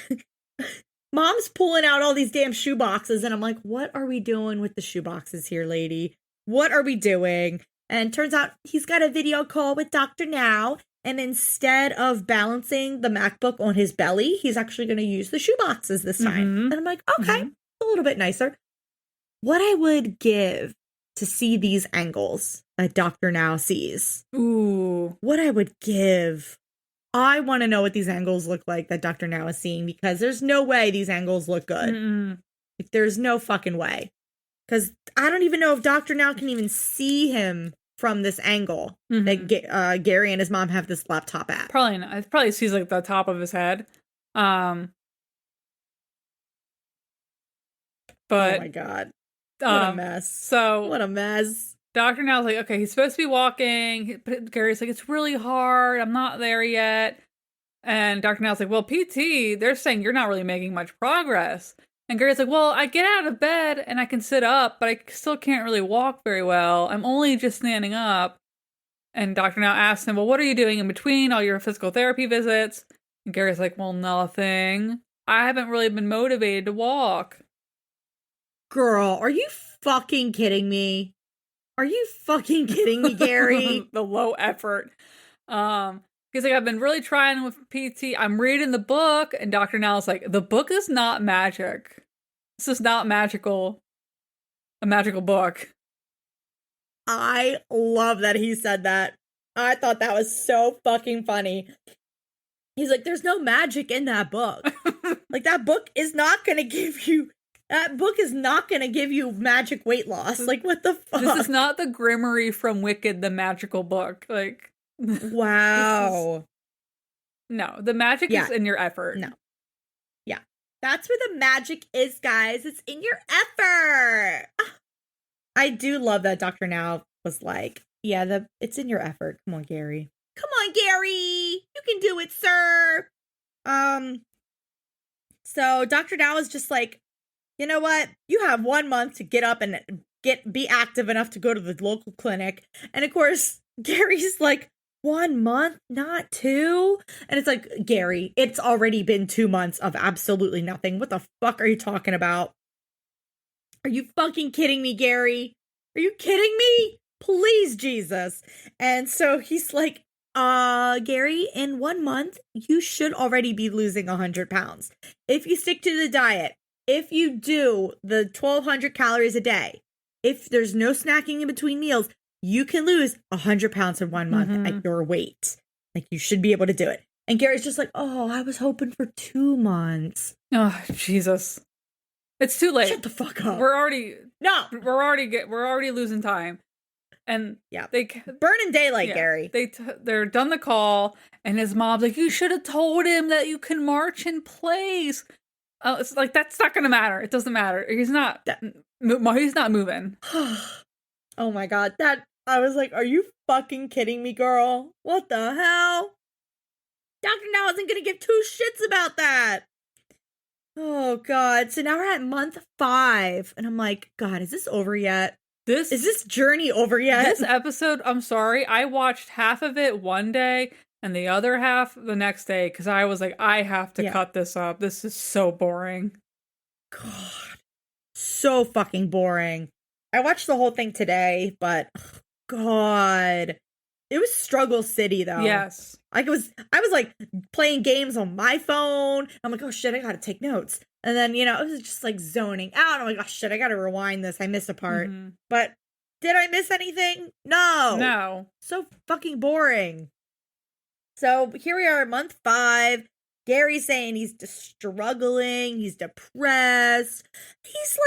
mom's pulling out all these damn shoe boxes, and I'm like, what are we doing with the shoe boxes here, lady? What are we doing? And turns out he's got a video call with Dr. Now. And instead of balancing the MacBook on his belly, he's actually going to use the shoe boxes this time. And I'm like, okay, a little bit nicer. What I would give to see these angles that Dr. Now sees. Ooh. What I would give. I want to know what these angles look like that Dr. Now is seeing, because there's no way these angles look good. Like, there's no fucking way. Because I don't even know if Dr. Now can even see him from this angle that Gary and his mom have this laptop at. Probably not. It probably sees like the top of his head. But oh my god, what a mess. So what a mess. Dr. Now's like, okay, he's supposed to be walking, but Gary's like, it's really hard, I'm not there yet. And Dr. Now's like, well, PT, they're saying you're not really making much progress. And Gary's like, well, I get out of bed and I can sit up, but I still can't really walk very well. I'm only just standing up. And Dr. Now asks him, well, what are you doing in between all your physical therapy visits? And Gary's like, well, nothing. I haven't really been motivated to walk. Girl, are you fucking kidding me? Are you fucking kidding me, Gary? The low effort. He's like, I've been really trying with PT. I'm reading the book. And Dr. Now's like, the book is not magic. This is not magical. A magical book. I love that he said that. I thought that was so fucking funny. He's like, there's no magic in that book. Like, that book is not going to give you... That book is not going to give you magic weight loss. Like, what the fuck? This is not the Grimmery from Wicked, the magical book. Like... Wow. No, the magic is in your effort. No. Yeah. That's where the magic is, guys. It's in your effort. I do love that Dr. Now was like, yeah, it's in your effort. Come on, Gary. Come on, Gary. You can do it, sir. So Dr. Now is just like, you know what? You have 1 month to get up and be active enough to go to the local clinic. And of course, Gary's like, 1 month, not 2? And it's like, Gary, it's already been 2 months of absolutely nothing. What the fuck are you talking about? Are you fucking kidding me, Gary? Are you kidding me? Please, Jesus. And so he's like, Gary, in 1 month, you should already be losing 100 pounds. If you stick to the diet, if you do the 1,200 calories a day, if there's no snacking in between meals, you can lose 100 pounds in 1 month at your weight. Like, you should be able to do it. And Gary's just like, oh, I was hoping for 2 months. Oh, Jesus. It's too late. Shut the fuck up. We're already losing time. And yeah, they burning daylight, Gary. They're done the call, and his mom's like, "You should have told him that you can march in place." It's like, that's not gonna matter. It doesn't matter. He's not moving. Oh my god, I was like, "Are you fucking kidding me, girl? What the hell?" Dr. Now isn't gonna give two shits about that. Oh god. So now we're at month 5, and I'm like, God, is this over yet? Is this journey over yet? This episode, I'm sorry, I watched half of it one day and the other half the next day because I was like, I have to cut this up. This is so boring. God. So fucking boring. I watched the whole thing today, but God. It was struggle city though. Yes. I was like playing games on my phone. I'm like, oh shit, I gotta take notes. And then, it was just like zoning out. I'm like, oh shit, I gotta rewind this. I missed a part. Mm-hmm. But did I miss anything? No. So fucking boring. So here we are at month 5. Gary's saying he's struggling. He's depressed. He's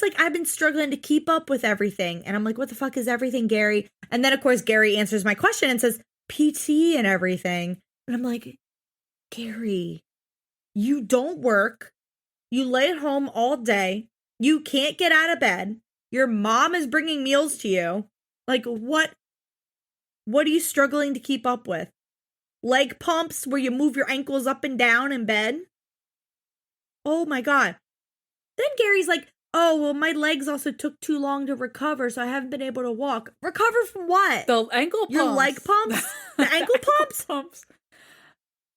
like, I've been struggling to keep up with everything. And I'm like, what the fuck is everything, Gary? And then, of course, Gary answers my question and says, PT and everything. And I'm like, Gary, you don't work. You lay at home all day. You can't get out of bed. Your mom is bringing meals to you. Like, what are you struggling to keep up with? Leg pumps where you move your ankles up and down in bed? Oh my God. Then Gary's like, oh, well, my legs also took too long to recover, so I haven't been able to walk. Recover from what? The ankle pumps. Your leg pumps? The ankle pumps?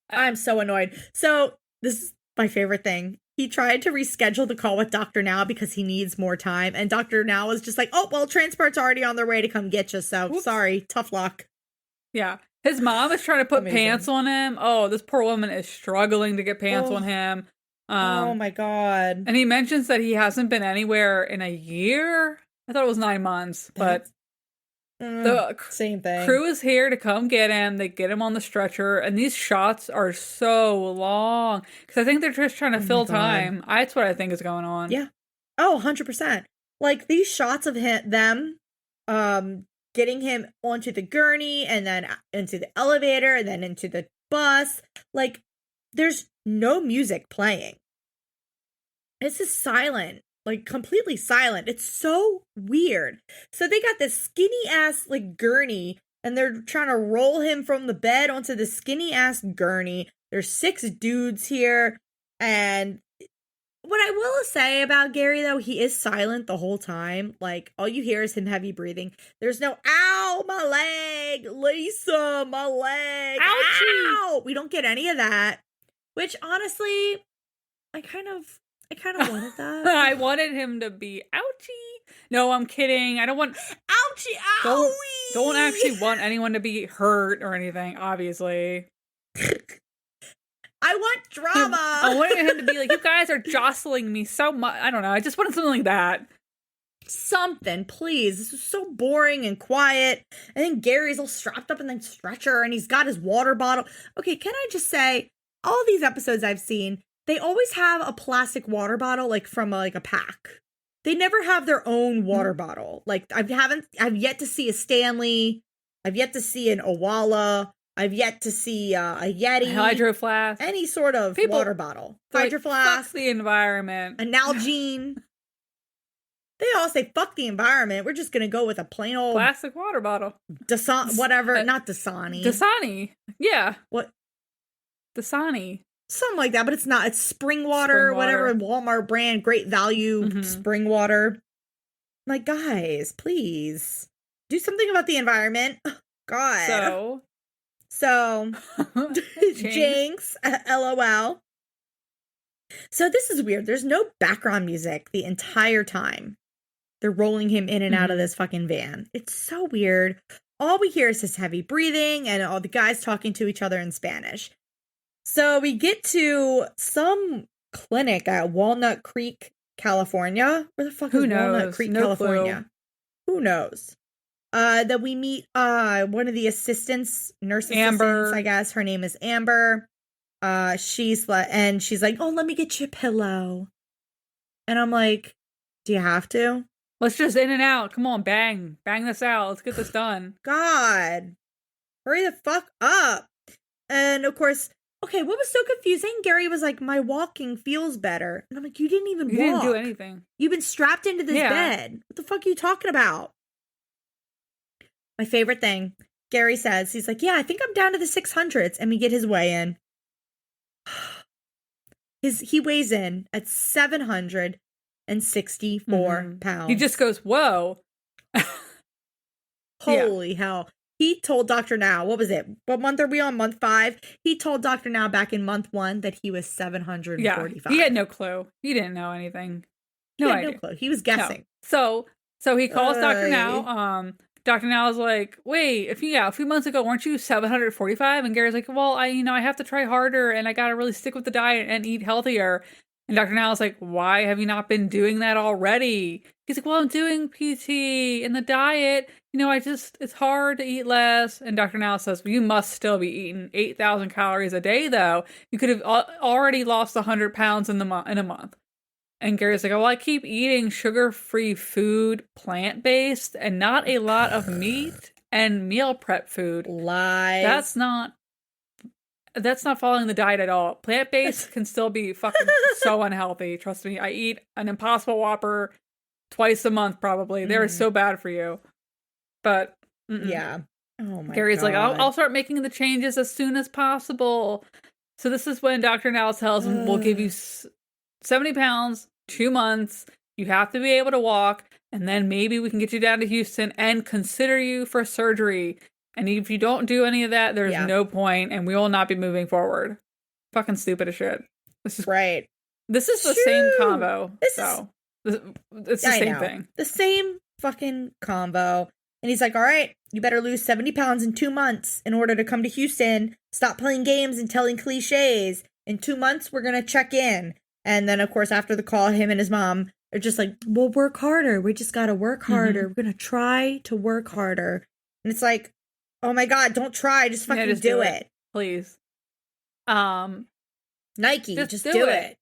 I'm so annoyed. So this is my favorite thing. He tried to reschedule the call with Dr. Now because he needs more time. And Dr. Now was just like, oh, well, transport's already on their way to come get you. So sorry, tough luck. Yeah. His mom is trying to put pants on him. Oh, this poor woman is struggling to get pants on him. Oh my God. And he mentions that he hasn't been anywhere in a year. I thought it was 9 months, but the same thing. Crew is here to come get him. They get him on the stretcher, and these shots are so long because I think they're just trying to fill time. That's what I think is going on. Yeah. Oh, 100%. Like these shots of them getting him onto the gurney and then into the elevator and then into the bus. Like there's no music playing. It's just silent, like completely silent. It's so weird. So they got this skinny ass like gurney and they're trying to roll him from the bed onto the skinny ass gurney. There's 6 dudes here. And what I will say about Gary though, he is silent the whole time. Like all you hear is him heavy breathing. There's no, ow, my leg, Lisa, my leg, ouchie. Ow. We don't get any of that. Which honestly, I kind of wanted that. I wanted him to be ouchie. No, I'm kidding. I don't want ouchie, owie. Don't actually want anyone to be hurt or anything, obviously. I want drama. I wanted him to be like, you guys are jostling me so much. I don't know. I just wanted something like that. Something, please. This is so boring and quiet. And then Gary's all strapped up in the stretcher and he's got his water bottle. Okay, can I just say, all these episodes I've seen, they always have a plastic water bottle, like from a pack. They never have their own water bottle. Like I've yet to see a Stanley. I've yet to see an Owala. I've yet to see a Yeti. A Hydro Flask. Any sort of water bottle. Hydro Flask. Fuck the environment. A Nalgene. They all say, fuck the environment. We're just going to go with a plain old... plastic water bottle. Whatever. Not Dasani. Dasani. Yeah. What? Dasani. Something like that, but it's not. It's spring water, whatever, Walmart brand, great value spring water. Like, guys, please. Do something about the environment. God. So Jinx, LOL. So this is weird. There's no background music the entire time. They're rolling him in and out of this fucking van. It's so weird. All we hear is his heavy breathing and all the guys talking to each other in Spanish. So we get to some clinic at Walnut Creek, California. Where the fuck is Walnut Creek, California? Who knows? That we meet one of the nurse assistants, I guess. Her name is Amber. she's like, oh, let me get you a pillow. And I'm like, do you have to? Let's just in and out. Come on, bang this out. Let's get this done. God, hurry the fuck up. And of course, okay, what was so confusing? Gary was like, my walking feels better. And I'm like, you didn't even walk. You didn't do anything. You've been strapped into this bed. What the fuck are you talking about? My favorite thing, Gary says, he's like, yeah, I think I'm down to the 600s. And we get his weigh in. He weighs in at 764 pounds. He just goes, whoa. Holy hell. He told Dr. Now, what was it? What month are we on? Month 5? He told Dr. Now back in month 1 that he was 745. Yeah, he had no clue. He didn't know anything. No idea. No clue. He was guessing. No. So he calls Dr. Now. Dr. Now is like, wait, a few months ago, weren't you 745? And Gary's like, well, I have to try harder and I got to really stick with the diet and eat healthier. And Dr. Now is like, why have you not been doing that already? He's like, well, I'm doing PT and the diet. It's hard to eat less. And Dr. Now says, well, you must still be eating 8,000 calories a day, though. You could have already lost 100 pounds in a month. And Gary's like, well, I keep eating sugar-free food, plant-based, and not a lot of meat and meal prep food. Lies. That's not following the diet at all. Plant-based can still be fucking so unhealthy. Trust me. I eat an Impossible Whopper twice a month, probably. They're so bad for you. But, yeah. Oh my Gary's God. like, I'll start making the changes as soon as possible. So this is when Dr. Now tells him, we'll give you 70 pounds, 2 months. You have to be able to walk. And then maybe we can get you down to Houston and consider you for surgery. And if you don't do any of that, there's no point, and we will not be moving forward. Fucking stupid as shit. This is right. This is the same combo. It's the same thing. The same fucking combo. And he's like, all right, you better lose 70 pounds in 2 months in order to come to Houston. Stop playing games and telling cliches. In 2 months, we're going to check in. And then, of course, after the call, him and his mom are just like, we'll work harder. We just got to work harder. We're going to try to work harder. And it's like, oh my God, don't try. Just fucking do it. Please. Nike, just do it.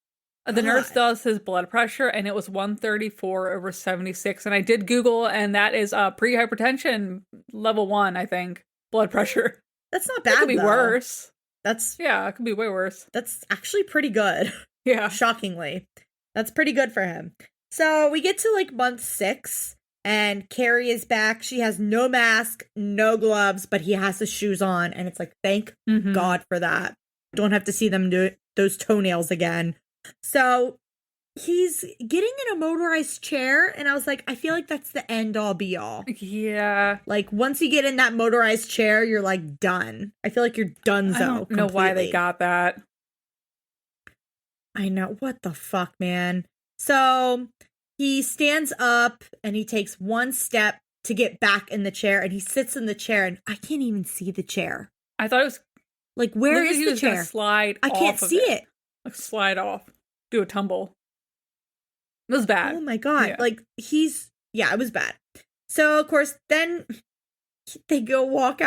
The nurse does his blood pressure, and it was 134/76. And I did Google, and that is pre-hypertension level 1, I think, blood pressure. That's not bad, It could be worse. It could be way worse. That's actually pretty good. Yeah. Shockingly. That's pretty good for him. So we get to like month 6, and Carrie is back. She has no mask, no gloves, but he has his shoes on. And it's like, thank God for that. Don't have to see them do those toenails again. So he's getting in a motorized chair. And I was like, I feel like that's the end all be all. Yeah. Like once you get in that motorized chair, you're like done. I feel like you're donezo. I don't know why they got that. I know. What the fuck, man? So he stands up and he takes one step to get back in the chair, and he sits in the chair, and I can't even see the chair. I thought it was like, where is the chair? Slide. I can't see it. Like slide off, do a tumble. It was bad. Oh my God! Yeah. Like it was bad. So of course, then they go walk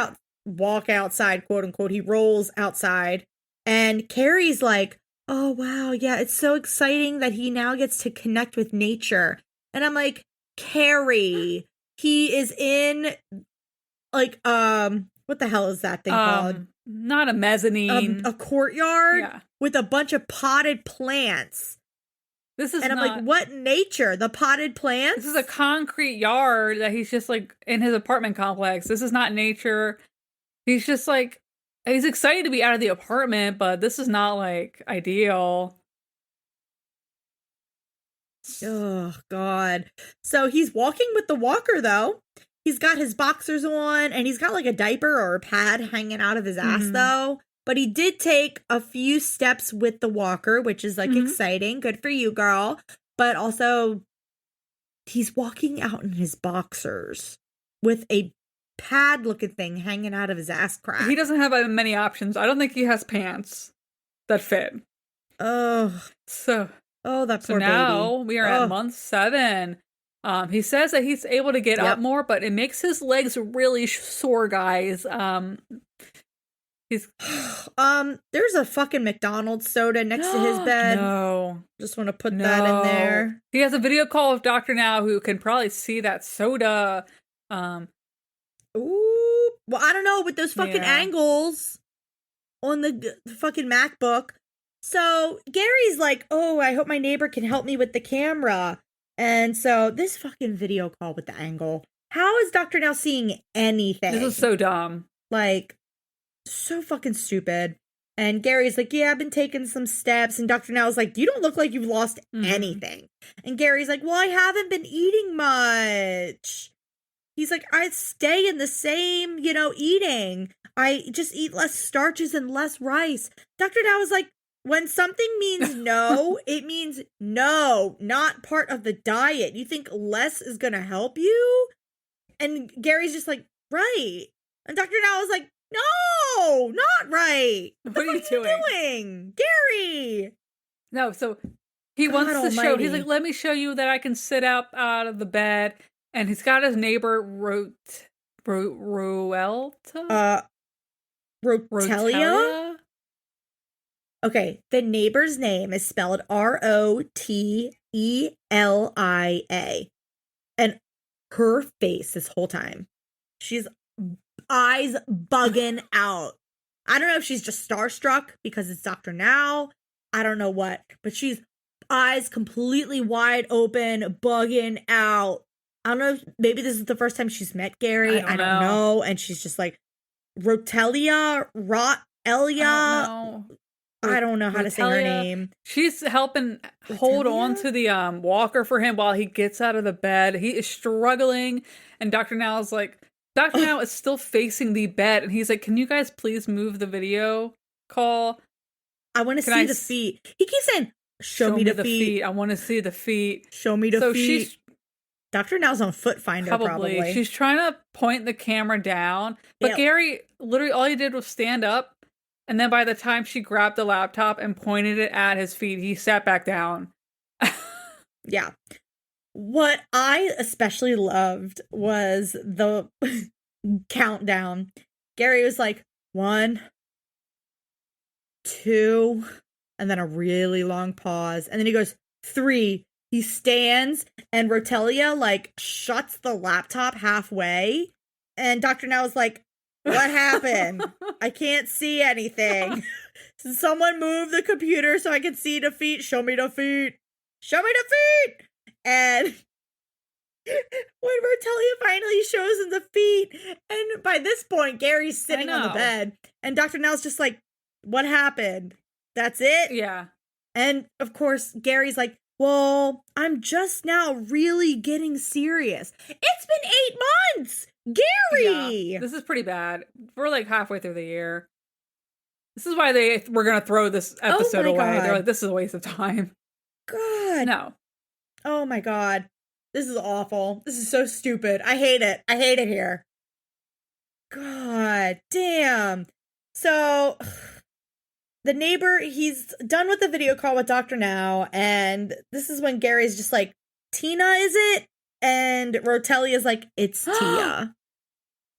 outside, quote unquote. He rolls outside, and Carrie's like, oh, wow. Yeah, it's so exciting that he now gets to connect with nature. And I'm like, Carrie, he is in like, what the hell is that thing called? Not a mezzanine. A courtyard with a bunch of potted plants. I'm like, what nature? The potted plants? This is a concrete yard that he's just like in his apartment complex. This is not nature. He's just like, he's excited to be out of the apartment, but this is not like ideal. Oh, God. So he's walking with the walker, though. He's got his boxers on, and he's got like a diaper or a pad hanging out of his ass, though. But he did take a few steps with the walker, which is like exciting. Good for you, girl. But also, he's walking out in his boxers with a pad looking thing hanging out of his ass crack. He doesn't have many options. I don't think he has pants that fit. Oh, that poor baby. Now we are at month 7. He says that he's able to get up more, but it makes his legs really sore, guys. He's there's a fucking McDonald's soda next to his bed. No. Just want to put that in there. He has a video call with Dr. Now who can probably see that soda. Ooh. Well, I don't know, with those fucking angles on the fucking MacBook. So Gary's like, oh, I hope my neighbor can help me with the camera. And so this fucking video call with the angle. How is Dr. Now seeing anything? This is so dumb. Like, so fucking stupid. And Gary's like, yeah, I've been taking some steps. And Dr. Now is like, you don't look like you've lost anything. And Gary's like, well, I haven't been eating much. He's like, I stay in the same, eating. I just eat less starches and less rice. Dr. Now is like, when something means no, it means no, not part of the diet. You think less is going to help you? And Gary's just like, right. And Dr. Now is like, no, not right. What are you doing? Gary. No, so he wants to show, he's like, let me show you that I can sit up out of the bed. And he's got his neighbor, Rotelta? Rotelia? Okay, the neighbor's name is spelled Rotelia. And her face this whole time, she's eyes bugging out. I don't know if she's just starstruck because it's Dr. Now. I don't know what, but she's eyes completely wide open, bugging out. I don't know if maybe this is the first time she's met Gary. I don't know. And she's just like, Rotelia. I don't know how to say her name. She's helping hold on to the walker for him while he gets out of the bed. He is struggling. And Dr. Now is like, Dr. Now is still facing the bed. And he's like, can you guys please move the video call? I want to see the feet. He keeps saying, show me the feet. I want to see the feet. Show me the feet. Dr. Now's on Foot Finder, probably. She's trying to point the camera down. But Gary, literally all he did was stand up. And then by the time she grabbed the laptop and pointed it at his feet, he sat back down. Yeah. What I especially loved was the countdown. Gary was like, 1, 2, and then a really long pause. And then he goes, 3. He stands and Rotelia shuts the laptop halfway. And Dr. Now is like, what happened? I can't see anything. Someone move the computer so I can see the feet. Show me the feet. Show me the feet. And when Rotelia finally shows him the feet, and by this point, Gary's sitting on the bed, and Dr. Now's just like, what happened? That's it? Yeah. And of course, Gary's like, well, I'm just now really getting serious. It's been 8 months! Gary! Yeah, this is pretty bad. We're halfway through the year. This is why we're going to throw this episode away. God. They're like, this is a waste of time. God. No. Oh my God. This is awful. This is so stupid. I hate it. I hate it here. God damn. So the neighbor, he's done with the video call with Dr. Now, and this is when Gary's just like, Tina, is it? And Rotelia's like, it's Tia.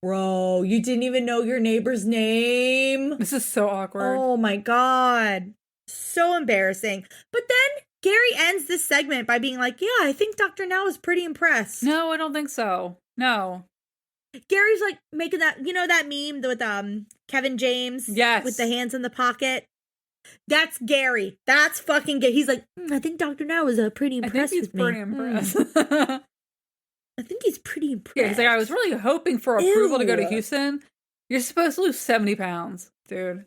Bro, you didn't even know your neighbor's name? This is so awkward. Oh my God. So embarrassing. But then Gary ends this segment by being like, yeah, I think Dr. Now is pretty impressed. No, I don't think so. No. Gary's like making that, that meme with Kevin James? Yes. With the hands in the pocket? That's Gary. That's fucking Gary. He's like, I think Dr. Now is pretty impressed with me. Pretty impressed. I think he's pretty impressed. Yeah, he's like, I was really hoping for approval to go to Houston. You're supposed to lose 70 pounds, dude.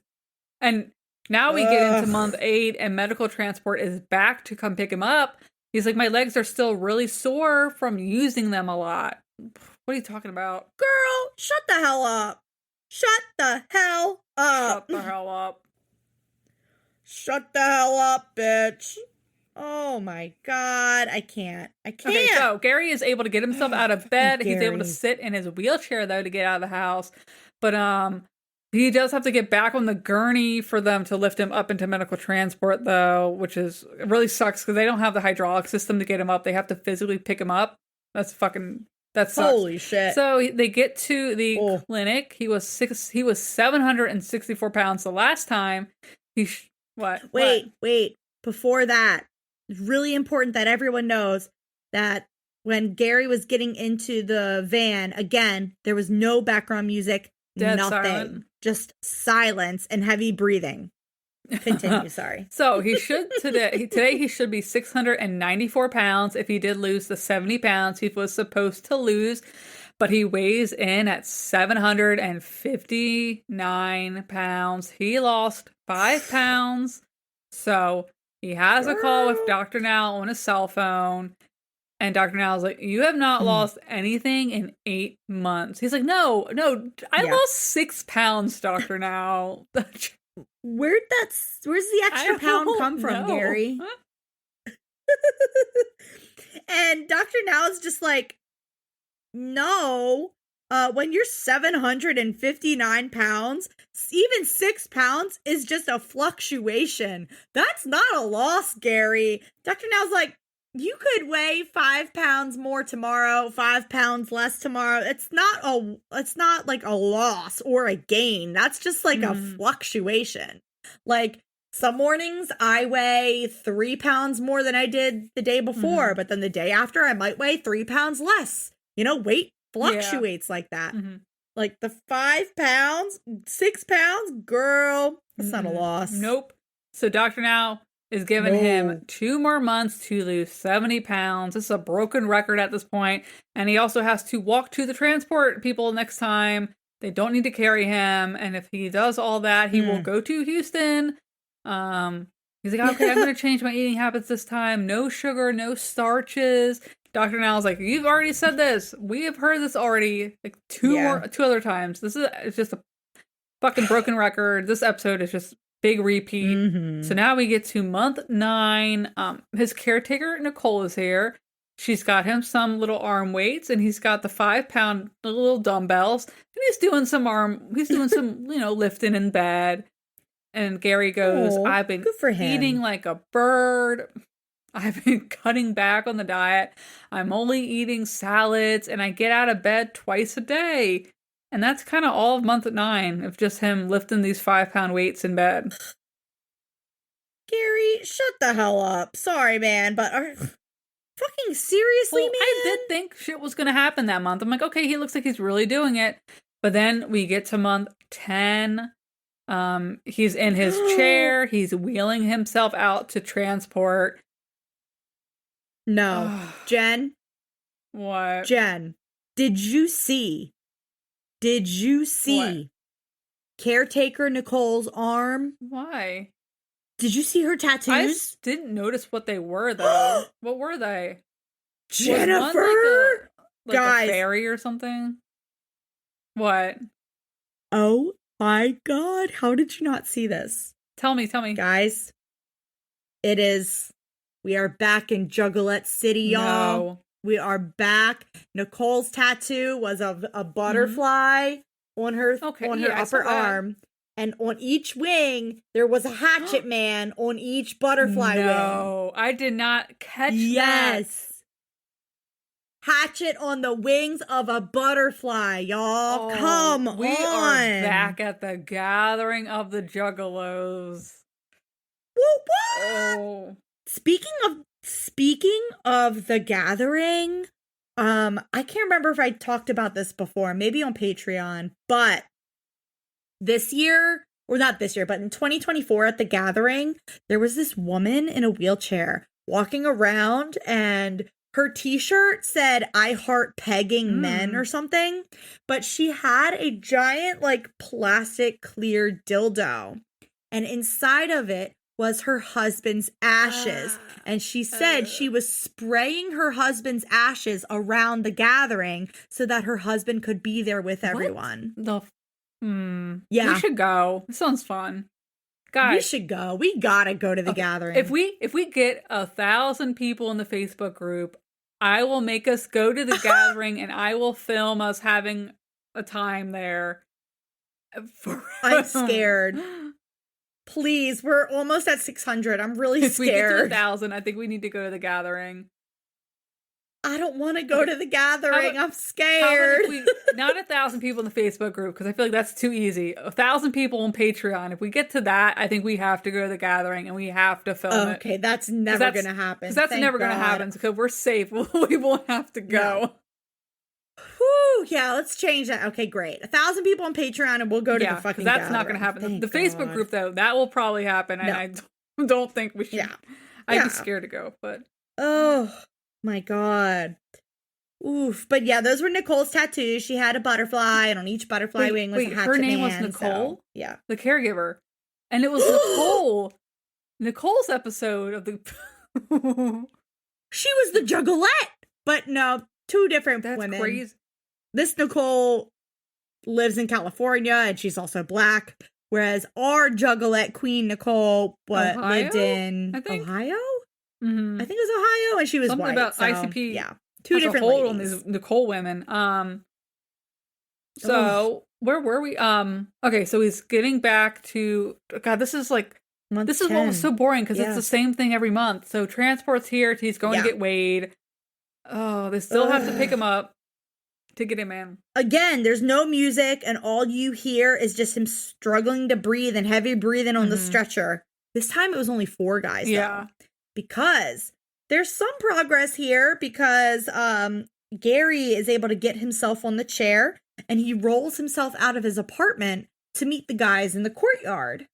And now we get into month 8 and medical transport is back to come pick him up. He's like, my legs are still really sore from using them a lot. What are you talking about? Girl, shut the hell up. Shut the hell up. Shut the hell up. Shut the hell up, bitch. Oh my God. I can't. Okay, so Gary is able to get himself out of bed. He's able to sit in his wheelchair, though, to get out of the house. But he does have to get back on the gurney for them to lift him up into medical transport, though, which is it really sucks because they don't have the hydraulic system to get him up. They have to physically pick him up. That's fucking That sucks. Holy shit. So they get to the clinic. He was 764 pounds the last time. Wait. Before that, it's really important that everyone knows that when Gary was getting into the van, again, there was no background music, Dead nothing. silent. Just silence and heavy breathing. Continue, sorry. So he should today he should be 694 pounds if he did lose the 70 pounds he was supposed to lose, but he weighs in at 759 pounds. He lost 5 pounds. So he has a call with Dr. Now on his cell phone. And Dr. Now is like, you have not lost anything in 8 months. He's like, no, I lost 6 pounds, Dr. Now. Where's the extra pound come from, Gary? And Dr. Now is just like, no, when you're 759 pounds, even 6 pounds is just a fluctuation. That's not a loss, Gary. Dr. Now's like, you could weigh 5 pounds more tomorrow, 5 pounds less tomorrow. It's not like a loss or a gain. That's just like a fluctuation. Like some mornings I weigh 3 pounds more than I did the day before, but then the day after I might weigh 3 pounds less. Weight fluctuates like that. Like the 5 pounds, 6 pounds, girl, that's not a loss. Nope. So Dr. Now is giving him 2 more months to lose 70 pounds. This is a broken record at this point. And he also has to walk to the transport people next time. They don't need to carry him. And if he does all that, he will go to Houston. He's like, okay, I'm going to change my eating habits this time. No sugar, no starches. Dr. Now's like, you've already said this. We have heard this already like two other times. It's just a fucking broken record. This episode is just big repeat. So now we get to month 9. His caretaker, Nicole, is here. She's got him some little arm weights, and he's got the 5-pound little dumbbells, and he's doing some lifting in bed. And Gary goes, I've been eating like a bird. I've been cutting back on the diet. I'm only eating salads, and I get out of bed twice a day. And that's kind of all of month 9 of just him lifting these 5-pound weights in bed. Gary, shut the hell up. Sorry, man, but fucking seriously, man? I did think shit was going to happen that month. I'm like, okay, he looks like he's really doing it. But then we get to month 10. He's in his chair. He's wheeling himself out to transport. No. Jen? What? Jen, did you see What? caretaker Nicole's arm? Why? Did you see her tattoos? I didn't notice what they were, though. What were they? Jennifer! Was one like Guys. a fairy or something? What? Oh my god, how did you not see this? Tell me. Guys, we are back in Juggalette City, y'all. No. We are back. Nicole's tattoo was a butterfly on her upper arm. And on each wing, there was a hatchet man on each butterfly wing. No, I did not catch that. Yes. Hatchet on the wings of a butterfly, y'all. Come on. We are back at the gathering of the Juggalos. Whoop, whoop. Oh. Speaking of the gathering, I can't remember if I talked about this before, maybe on Patreon, but this year, or not this year, but in 2024 at the gathering, there was this woman in a wheelchair walking around, and her t-shirt said, I heart pegging men or something, but she had a giant like plastic clear dildo, and inside of it was her husband's ashes. And she said she was spraying her husband's ashes around the gathering so that her husband could be there with everyone. Yeah. We should go. This sounds fun. Guys, we should go. We gotta go to the gathering. If we get 1,000 people in the Facebook group, I will make us go to the gathering, and I will film us having a time there. I'm scared. Please, we're almost at 600. I'm really scared. If we get to 1,000, I think we need to go to the gathering. I don't want to go to the gathering. I'm scared. Not 1,000 people in the Facebook group, because I feel like that's too easy. 1,000 people on Patreon. If we get to that, I think we have to go to the gathering and we have to film it. Okay, that's never going to happen. Because that's never going to happen. Because we're safe. We won't have to go. No. Whew, yeah, let's change that. Okay, great. 1,000 people on Patreon and we'll go to the fucking that's gathering. not going to happen. Thank the Facebook group, though, that will probably happen. And I don't think we should. Yeah. I'd be scared to go, but. Oh, my God. Oof. But yeah, those were Nicole's tattoos. She had a butterfly, and on each butterfly wing was a hatchet. Her name was Nicole? Yeah. The caregiver. And it was Nicole's episode of the... She was the juggalette! But no, two different women. That's crazy. This Nicole lives in California, and she's also Black. Whereas our juggalette queen, Nicole, lived in Ohio? Mm-hmm. I think it was Ohio, and she was something white. About so, ICP. Yeah. Two different hold on these Nicole women. So where were we? Okay, so he's getting back to God. This is like Month this is 10. what was so boring because it's the same thing every month. So transport's here. He's going to get weighed. Oh, they still have to pick him up to get him in. Again, there's no music, and all you hear is just him struggling to breathe and heavy breathing on the stretcher. This time it was only 4 guys. Yeah, though, because there's some progress here because Gary is able to get himself on the chair and he rolls himself out of his apartment to meet the guys in the courtyard.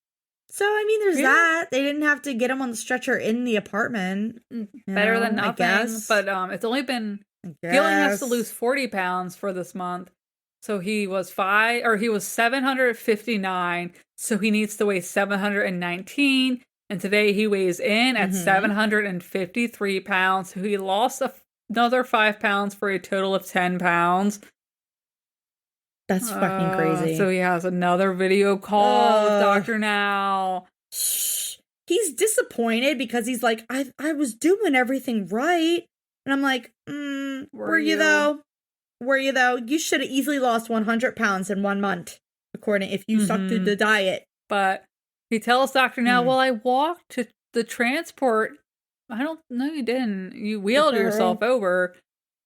So, I mean, there's that. They didn't have to get him on the stretcher in the apartment. Better than nothing. But it's only been... Gillian has to lose 40 pounds for this month. So he was 759. So he needs to weigh 719. And today he weighs in at 753 pounds. So he lost another 5 pounds for a total of 10 pounds. That's fucking crazy. So he has another video call with Dr. Now. He's disappointed because he's like, I was doing everything right. And I'm like, were you though? Were you though? You should have easily lost 100 pounds in 1 month, according if you stuck to the diet. But he tells Dr. Now, well, I walked to the transport. I don't know, you didn't. You wheeled yourself over.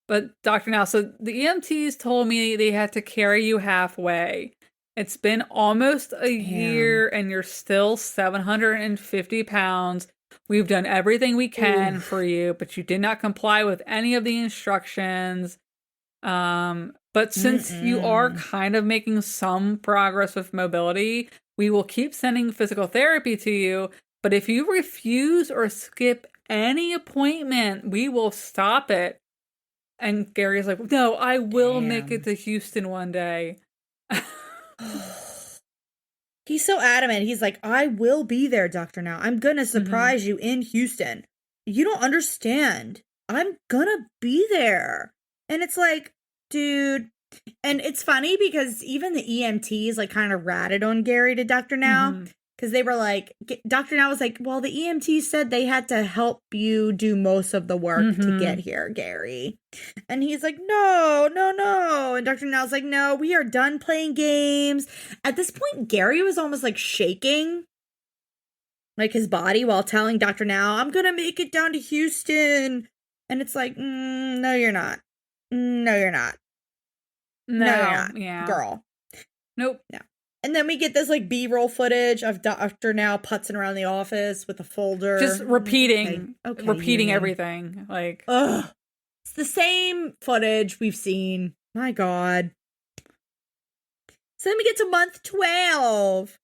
But Dr. Now, so the EMTs told me they had to carry you halfway. It's been almost a year and you're still 750 pounds. We've done everything we can for you, but you did not comply with any of the instructions. But since you are kind of making some progress with mobility, we will keep sending physical therapy to you. But if you refuse or skip any appointment, we will stop it. And Gary's like, no, I will make it to Houston one day. He's so adamant. He's like, I will be there, Dr. Now. I'm going to surprise you in Houston. You don't understand. I'm going to be there. And it's like, dude. And it's funny because even the EMTs like kind of ratted on Gary to Dr. Now. Because they were like, Dr. Now was like, well, the EMT said they had to help you do most of the work to get here, Gary. And he's like, no. And Dr. Now's like, no, we are done playing games. At this point, Gary was almost like shaking, like his body while telling Dr. Now, I'm going to make it down to Houston. And it's like, no, you're not. No, you're not. No, you're not. Yeah. Girl. Nope. No. And then we get this like B-roll footage of Dr. Now putzing around the office with a folder. Just repeating everything. Like, ugh. It's the same footage we've seen. My God. So then we get to month 12.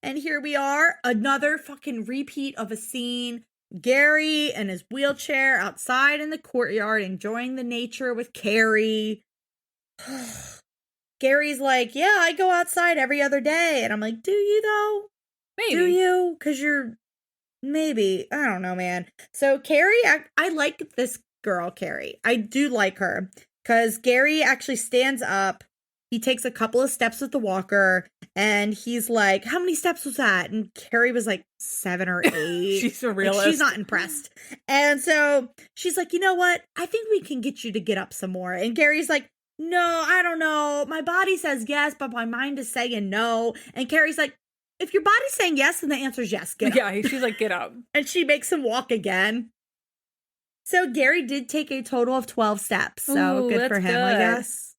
And here we are. Another fucking repeat of a scene. Gary and his wheelchair outside in the courtyard enjoying the nature with Carrie. Gary's like, yeah, I go outside every other day. And I'm like, do you though? Maybe. Do you? Because you're maybe. I don't know, man. So Carrie, I like this girl, Carrie. I do like her. Because Gary actually stands up. He takes a couple of steps with the walker. And he's like, how many steps was that? And Carrie was like 7 or 8. She's a realist. Like, she's not impressed. And so she's like, you know what? I think we can get you to get up some more. And Gary's like, no, I don't know. My body says yes, but my mind is saying no. And Carrie's like, if your body's saying yes, then the answer is yes. Get up. Yeah, she's like, get up. And she makes him walk again. So Gary did take a total of 12 steps. So Ooh, good for him, I guess.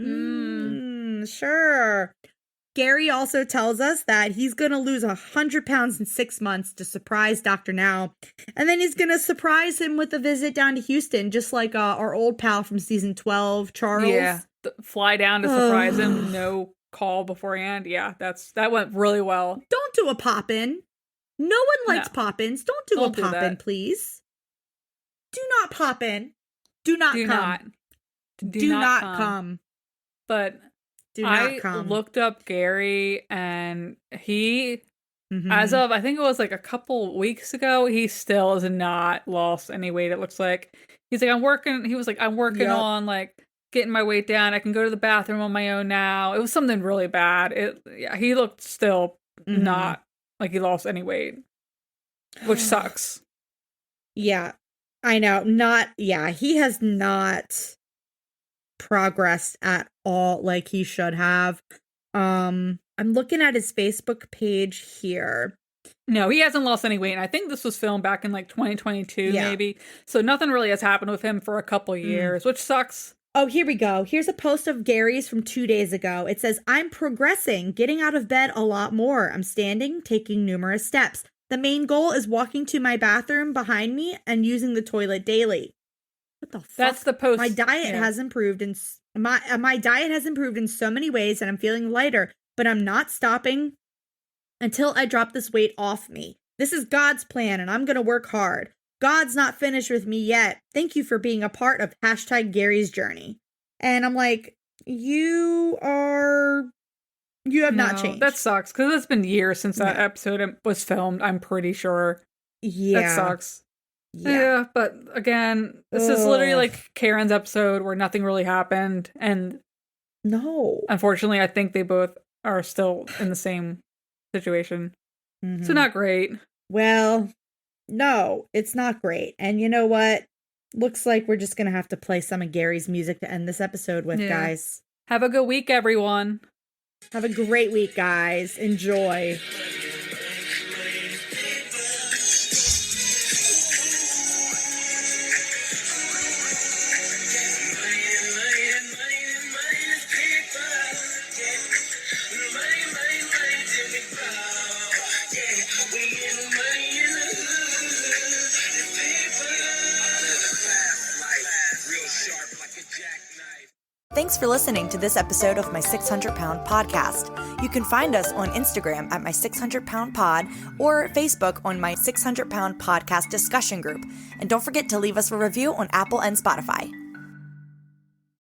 Mm. Sure. Gary also tells us that he's going to lose 100 pounds in 6 months to surprise Dr. Now. And then he's going to surprise him with a visit down to Houston, just like our old pal from season 12, Charles. Yeah. Fly down to surprise him. No call beforehand. Yeah, that went really well. Don't do a pop-in. No one likes pop-ins. Don't do a pop-in, please. Do not pop in. Do not come. Do not come. But I looked up Gary, and he, as of, I think it was like a couple weeks ago, he still has not lost any weight, it looks like. He's like, I'm working on like getting my weight down. I can go to the bathroom on my own now. It was something really bad. He looked still not like he lost any weight, which sucks. Yeah, I know. He has not progressed at all like he should have. I'm looking at his Facebook page here. No, he hasn't lost any weight. And I think this was filmed back in like 2022, maybe. So nothing really has happened with him for a couple years, which sucks. Oh, here we go. Here's a post of Gary's from 2 days ago. It says, I'm progressing, getting out of bed a lot more. I'm standing, taking numerous steps. The main goal is walking to my bathroom behind me and using the toilet daily. What the fuck? That's the post. My diet has improved in my diet has improved in so many ways, and I'm feeling lighter, but I'm not stopping until I drop this weight off me. This is God's plan, and I'm going to work hard. God's not finished with me yet. Thank you for being a part of #Gary's journey. And I'm like, you have not changed. That sucks, because it's been years since that episode was filmed, I'm pretty sure. Yeah. That sucks. Yeah, but again, this is literally like Karen's episode where nothing really happened. And unfortunately, I think they both are still in the same situation. So not great. Well, no, it's not great. And you know what? Looks like we're just going to have to play some of Gary's music to end this episode with, guys. Have a good week, everyone. Have a great week, guys. Enjoy. Thanks for listening to this episode of My 600 Pound Podcast. You can find us on Instagram at My 600 Pound Pod or Facebook on My 600 Pound Podcast discussion group. And don't forget to leave us a review on Apple and Spotify.